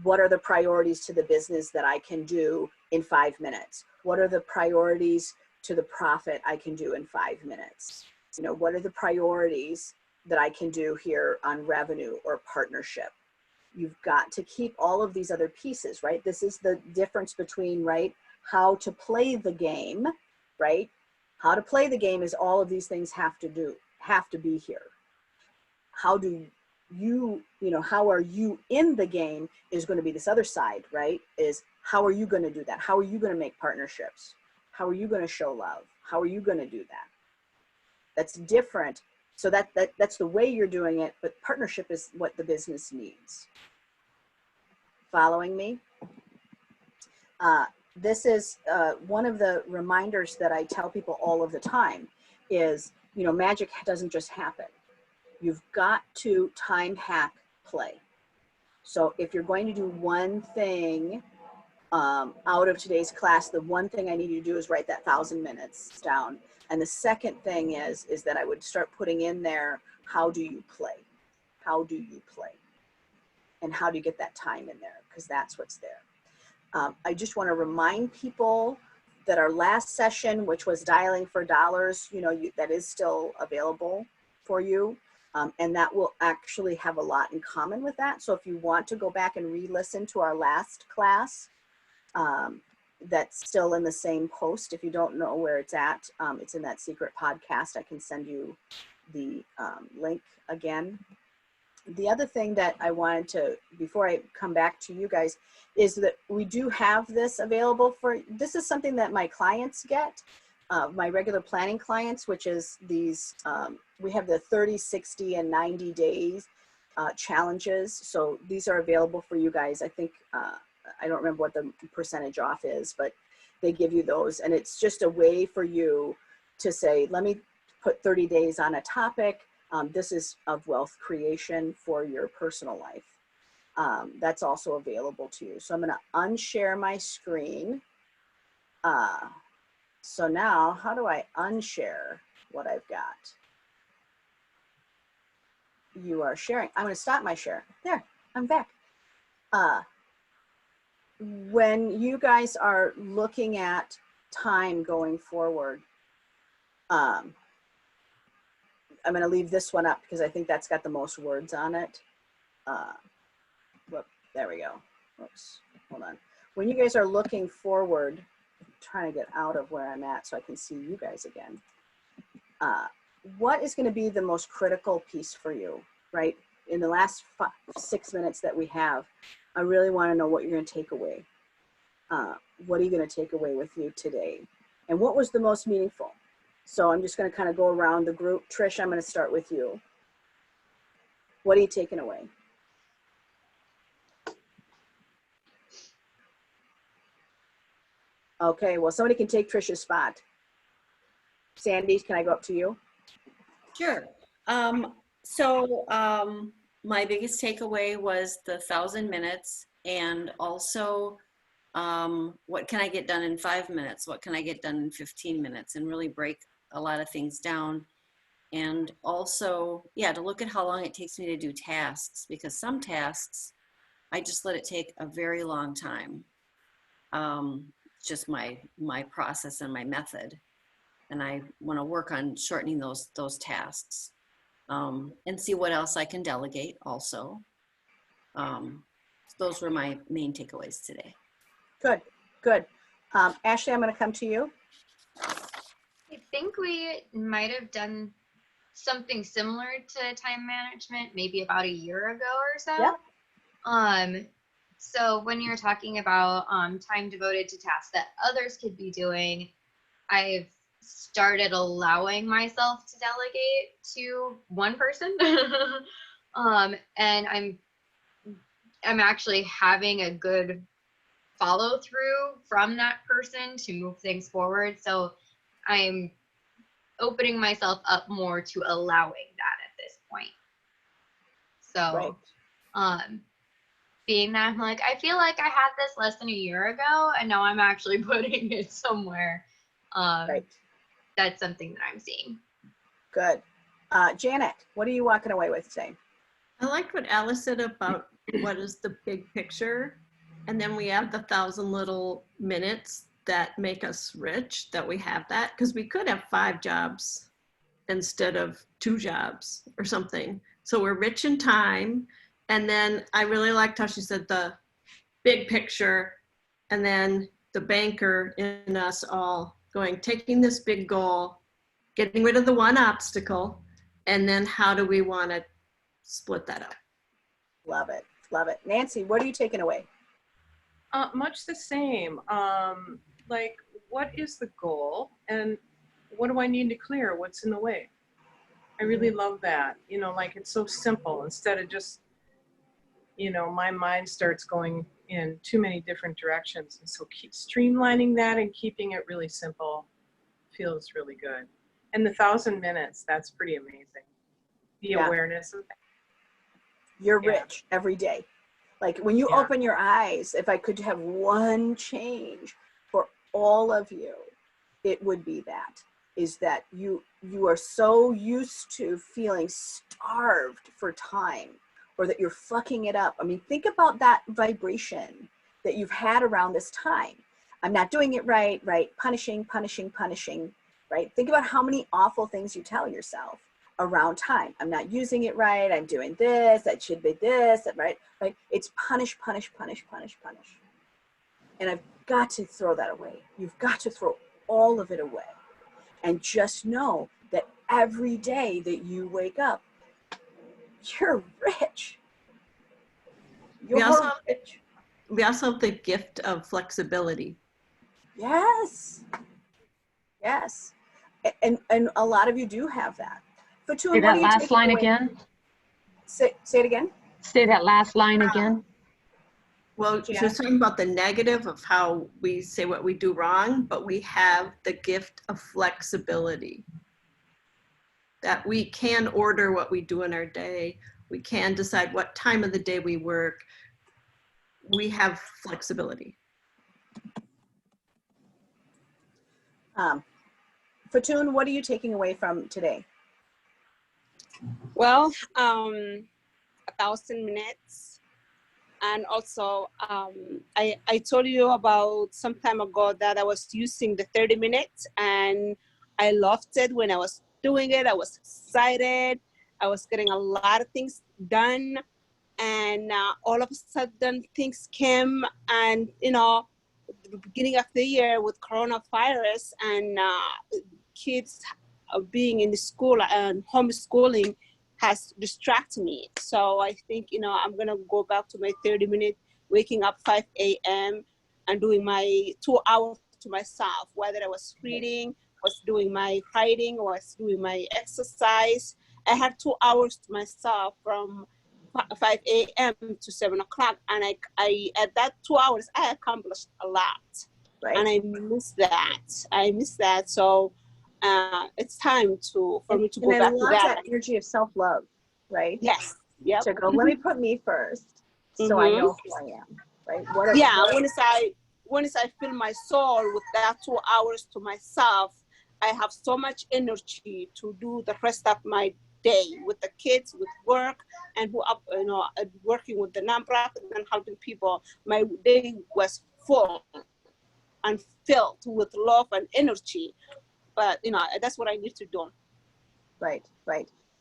What are the priorities to the business that I can do in 5 minutes? What are the priorities to the profit I can do in 5 minutes? What are the priorities that I can do here on revenue or partnership? You've got to keep all of these other pieces, right? This is the difference between, right, how to play the game, right? How to play the game is all of these things have to be here. How do you, how are you in the game is going to be this other side, right? Is how are you going to do that? How are you going to make partnerships? How are you going to show love? How are you going to do that? That's different. So that's the way you're doing it, but partnership is what the business needs. Following me? This is one of the reminders that I tell people all of the time is, magic doesn't just happen. You've got to time hack play. So if you're going to do one thing out of today's class, the one thing I need you to do is write that 1,000 minutes down. And the second thing is that I would start putting in there, how do you play? How do you play? And how do you get that time in there? Because that's what's there. I just want to remind people that our last session, which was dialing for dollars, that is still available for you. And that will actually have a lot in common with that. So if you want to go back and re-listen to our last class, that's still in the same post. If you don't know where it's at, it's in that secret podcast. I can send you the link again. The other thing that I wanted to, before I come back to you guys, is that we do have this available for, this is something that my clients get, my regular planning clients, which is these, we have the 30, 60, and 90 days challenges. So these are available for you guys. I think, I don't remember what the percentage off is, but they give you those. And it's just a way for you to say, let me put 30 days on a topic. This is of wealth creation for your personal life. That's also available to you. So I'm going to unshare my screen. So now, how do I unshare what I've got? You are sharing. I'm going to stop my share. There, I'm back. When you guys are looking at time going forward, I'm going to leave this one up because I think that's got the most words on it. Whoop, there we go. Oops, hold on. When you guys are looking forward, I'm trying to get out of where I'm at so I can see you guys again. What is going to be the most critical piece for you, right? In the last 6 minutes that we have, I really want to know what you're going to take away. What are you going to take away with you today? And what was the most meaningful? So I'm just going to kind of go around the group. Trish, I'm going to start with you. What are you taking away? Okay, well, somebody can take Trish's spot. Sandy, can I go up to you? Sure. My biggest takeaway was the 1,000 minutes, and also what can I get done in 5 minutes? What can I get done in 15 minutes? And really break a lot of things down. And also, yeah, to look at how long it takes me to do tasks, because some tasks, I just let it take a very long time. Just my process and my method. And I want to work on shortening those tasks, and see what else I can delegate also. Those were my main takeaways today. Good, good. Ashley, I'm going to come to you. I think we might have done something similar to time management maybe about a year ago or so. Yep. So when you're talking about time devoted to tasks that others could be doing, I've started allowing myself to delegate to one person. And I'm actually having a good follow through from that person to move things forward. So I'm opening myself up more to allowing that at this point. So, being that I'm like, I feel like I had this less than a year ago, and now I'm actually putting it somewhere. That's something that I'm seeing. Good. Janet, what are you walking away with today? I liked what Alice said about what is the big picture. And then we have the 1,000 little minutes that make us rich, that we have that, because we could have 5 jobs instead of 2 jobs or something. So we're rich in time. And then I really liked how she said the big picture, and then the banker in us all going, taking this big goal, getting rid of the one obstacle, and then how do we want to split that up? Love it. Love it. Nancy, what are you taking away? Much the same. Like, what is the goal and what do I need to clear? What's in the way? I really love that. You know, like it's so simple instead of just, you know, my mind starts going in too many different directions. And so keep streamlining that and keeping it really simple feels really good. And the 1,000 minutes, that's pretty amazing. The awareness of that. You're rich every day. Like when you open your eyes, if I could have one change for all of you, it would be that, is that you are so used to feeling starved for time, or that you're fucking it up. I mean, think about that vibration that you've had around this time. I'm not doing it right, punishing, right? Think about how many awful things you tell yourself around time. I'm not using it right, I'm doing this, that should be this, right? Like it's punish. And I've got to throw that away. You've got to throw all of it away. And just know that every day that you wake up, you're rich. We also, You're rich. we also have the gift of flexibility. Yes. Yes. And a lot of you do have that. Say Fatun, what that are you last taking line away? again. Say it again. Say that last line again. Well, she was talking about the negative of how we say what we do wrong, but we have the gift of flexibility. That we can order what we do in our day. We can decide what time of the day we work. We have flexibility. Fatun, what are you taking away from today? Well, 1,000 minutes. And also, I told you about some time ago that I was using the 30 minutes and I loved it when I was doing it. I was excited. I was getting a lot of things done. And all of a sudden things came and, the beginning of the year with coronavirus and kids being in the school and homeschooling has distracted me. So I think, I'm gonna go back to my 30-minute, waking up 5 a.m. and doing my 2 hours to myself, whether I was reading, was doing my writing, or was doing my exercise. I had 2 hours to myself from 5 a.m. to 7 o'clock. And I at that 2 hours, I accomplished a lot. Right. And I miss that. So it's time for me to go back to love that. that energy of self-love, right? Yes. Yep. To go, let me put me first so I know who I am, right? Once I fill my soul with that 2 hours to myself, I have so much energy to do the rest of my day with the kids, with work, and working with the nonprofit and helping people. My day was full and filled with love and energy. But that's what I need to do. Right.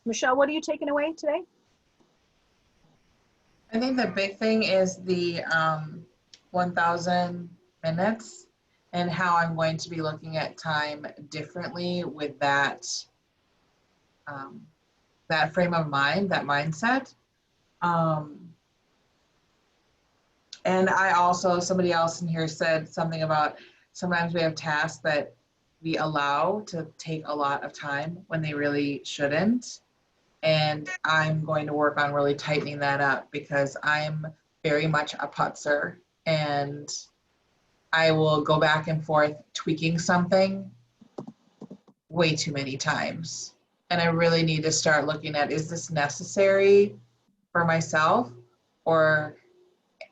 Michelle, what are you taking away today? I think the big thing is the 1,000 minutes and how I'm going to be looking at time differently with that that frame of mind, that mindset. And I also, somebody else in here said something about sometimes we have tasks that we allow to take a lot of time when they really shouldn't. And I'm going to work on really tightening that up because I'm very much a putzer and I will go back and forth tweaking something way too many times. And I really need to start looking at, is this necessary for myself or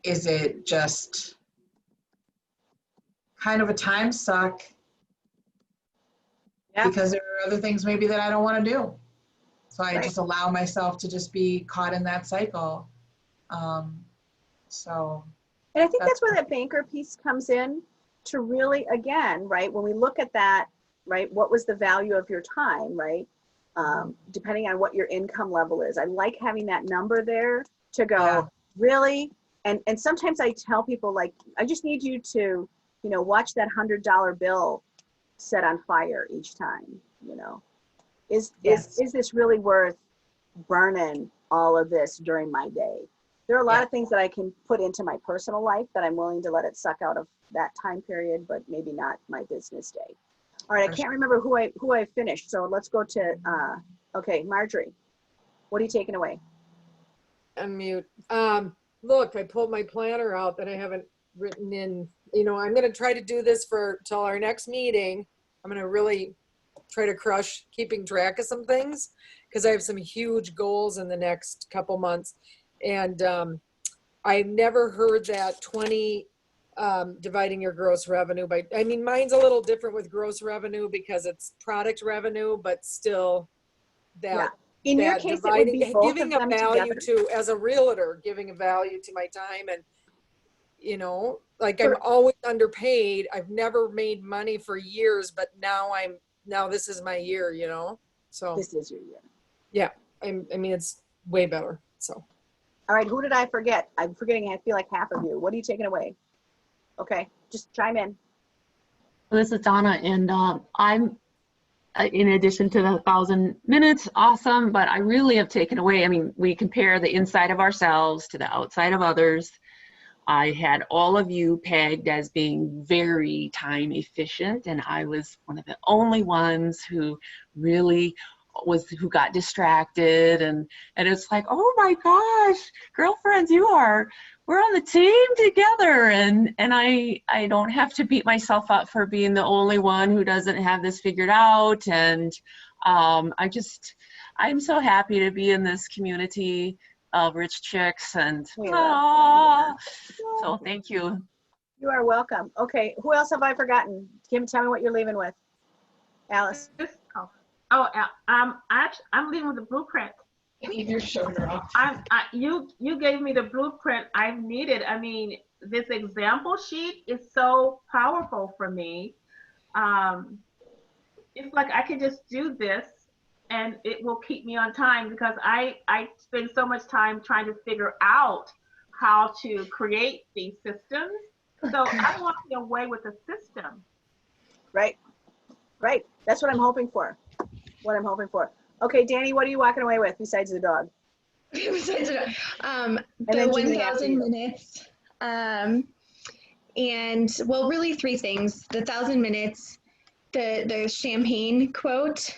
is it just kind of a time suck because there are other things maybe that I don't want to do. So I just allow myself to just be caught in that cycle. And I think that's where that banker piece comes in to really, again, right, when we look at that, right, what was the value of your time, right? Depending on what your income level is. I like having that number there to go, really? And sometimes I tell people, like, I just need you to, watch that $100 bill set on fire each time, Is this really worth burning all of this during my day? There are a lot of things that I can put into my personal life that I'm willing to let it suck out of that time period, but maybe not my business day. All right, I can't remember who I finished, so let's go to, okay, Marjorie, what are you taking away? Unmute. Look, I pulled my planner out that I haven't written in. I'm going to try to do this till our next meeting. I'm going to really try to crush keeping track of some things because I have some huge goals in the next couple months. And I've never heard that 20 dividing your gross revenue by, mine's a little different with gross revenue because it's product revenue, but still that. In your case, it would be both giving of a them value together. to, as a realtor, giving a value to my time and, I'm always underpaid. I've never made money for years, but now this is my year, so. This is your year. Yeah, it's way better, so. All right, who did I forget? I'm forgetting, I feel like half of you. What are you taking away? Okay. just chime in. This is Donna, and I'm, in addition to the 1,000 minutes, awesome, but I really have taken away, I mean, we compare the inside of ourselves to the outside of others. I had all of you pegged as being very time efficient, and I was one of the only ones who really who got distracted, and it's like, oh my gosh, girlfriends, we're on the team together, and I don't have to beat myself up for being the only one who doesn't have this figured out, and I'm so happy to be in this community of rich chicks, and so thank you. You are welcome. Okay, who else have I forgotten? Kim, tell me what you're leaving with. Alice. I'm leaving with the blueprint. Leave your shoulder off. You gave me the blueprint I've needed. I mean, this example sheet is so powerful for me. It's like I can just do this and it will keep me on time, because I spend so much time trying to figure out how to create these systems. So I'm walking away with a system. Right. Right. That's what I'm hoping for. Okay, Danny, what are you walking away with besides the dog? Besides the dog. And then The Janine after 1,000 you. minutes. And well, really 3 things. The 1,000 minutes, the champagne quote,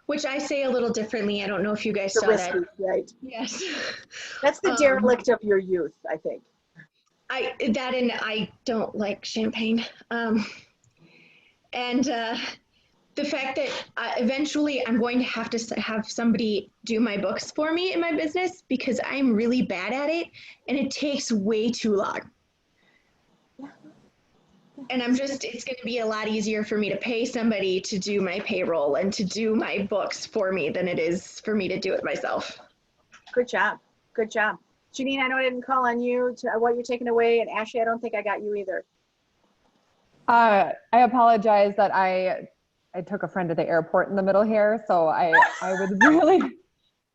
which I say a little differently. I don't know if you guys The saw whiskey, that. right? Yes. That's the derelict of your youth, I think. I don't like champagne. And the fact that eventually I'm going to have somebody do my books for me in my business, because I'm really bad at it and it takes way too long. And it's going to be a lot easier for me to pay somebody to do my payroll and to do my books for me than it is for me to do it myself. Good job. Good job. Janine, I know I didn't call on you to what you're taking away, and Ashley, I don't think I got you either. I apologize that I took a friend to the airport in the middle here, so I would really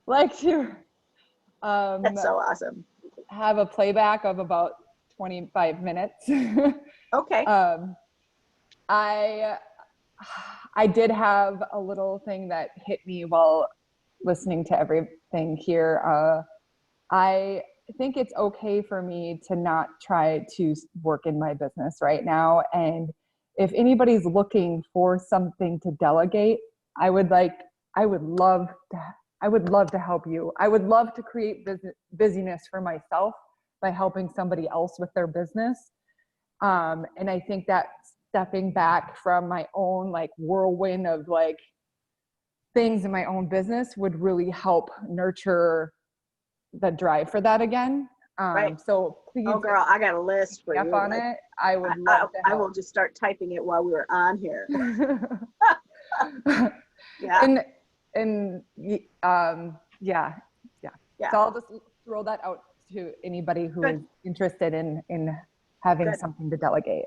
like to That's so awesome. have a playback of about 25 minutes. Okay. I did have a little thing that hit me while listening to everything here. I think it's okay for me to not try to work in my business right now. And if anybody's looking for something to delegate, I would love to help you. I would love to create busyness for myself by helping somebody else with their business. And I think that stepping back from my own whirlwind of things in my own business would really help nurture the drive for that again. Right. So please. Oh girl, I got a list for you. On it. I would love to help. I will just start typing it while we were on here. Yeah. Yeah. So I'll just throw that out to anybody who is interested in having something to delegate.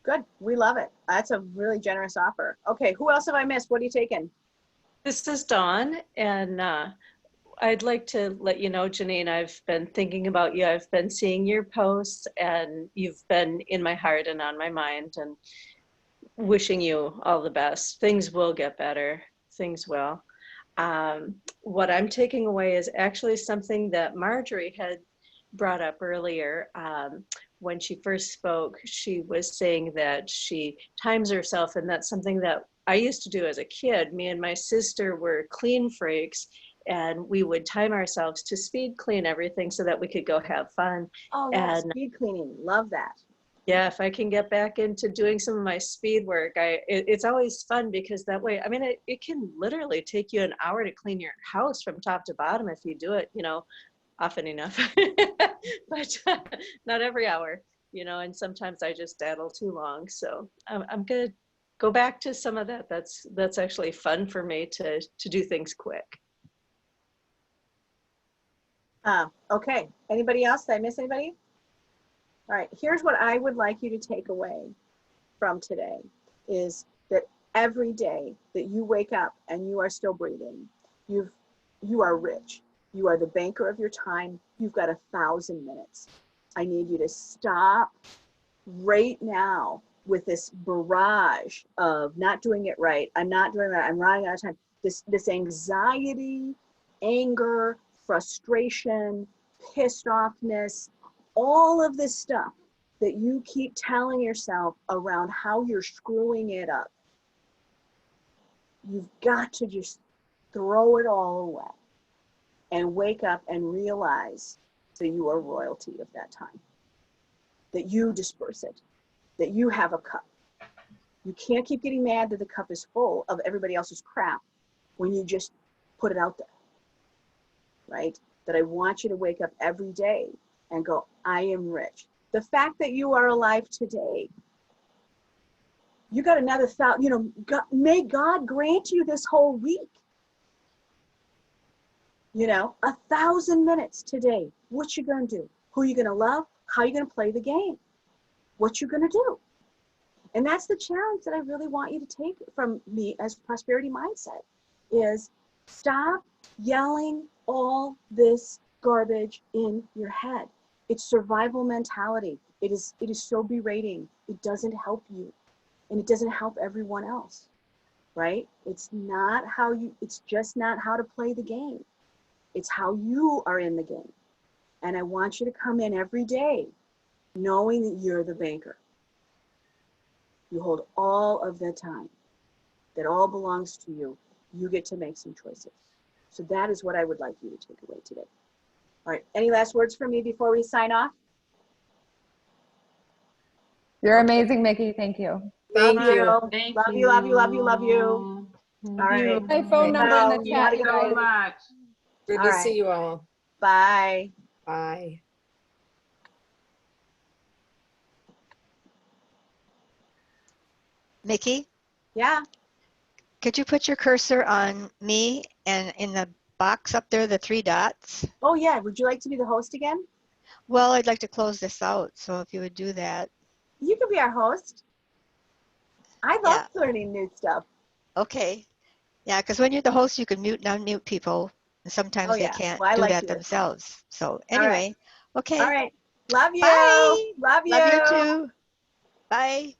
Good. We love it. That's a really generous offer. Okay. Who else have I missed? What are you taking? This is Dawn, and I'd like to let you know, Janine, I've been thinking about you. I've been seeing your posts, and you've been in my heart and on my mind, and wishing you all the best. Things will get better. Things will. What I'm taking away is actually something that Marjorie had brought up earlier. When she first spoke, she was saying that she times herself, and that's something that I used to do as a kid. Me and my sister were clean freaks, and we would time ourselves to speed clean everything so that we could go have fun. Oh, yeah, speed cleaning. Love that. Yeah, if I can get back into doing some of my speed work, it's always fun, because that way, I mean, it can literally take you an hour to clean your house from top to bottom if you do it, often enough, but not every hour, and sometimes I just daddle too long. So I'm gonna go back to some of that. That's actually fun for me to do things quick. Okay. Anybody else? Did I miss anybody? All right. Here's what I would like you to take away from today is that every day that you wake up and you are still breathing, you are rich. You are the banker of your time. You've got 1,000 minutes. I need you to stop right now with this barrage of not doing it right, I'm not doing that, I'm running out of time, this anxiety, anger, frustration, pissed offness, all of this stuff that you keep telling yourself around how you're screwing it up, you've got to just throw it all away and wake up and realize that you are royalty of that time, that you disperse it, that you have a cup. You can't keep getting mad that the cup is full of everybody else's crap when you just put it out there, right? That I want you to wake up every day and go, I am rich. The fact that you are alive today, you got another thought, you know, God, may God grant you this whole week. You know, 1,000 minutes today. What you gonna do? Who you gonna love? How you gonna play the game? What you gonna do? And that's the challenge that I really want you to take from me as prosperity mindset is stop yelling all this garbage in your head. It's survival mentality. It is so berating. It doesn't help you and it doesn't help everyone else, right? It's just not how to play the game. It's how you are in the game. And I want you to come in every day knowing that you're the banker. You hold all of the time. That all belongs to you. You get to make some choices. So that is what I would like you to take away today. All right, any last words from me before we sign off? You're amazing, Mickey. Thank you. Thank you. Thank Love you, love you, love you, love you. All right. My phone number in the Thank chat, you you so guys. much. Good All to right. see you all. Bye. Bye. Mickey, Yeah. could you put your cursor on me and in the box up there, the 3 dots? Oh yeah, would you like to be the host again? Well, I'd like to close this out, so if you would do that. You can be our host. I love Yeah. learning new stuff. Okay. Yeah, because when you're the host, you can mute and unmute people, and sometimes Oh they yeah, can't well, I do like that doing it. themselves. So All right. anyway, okay. All right. Love you. Bye. Love you. Love you too. Bye.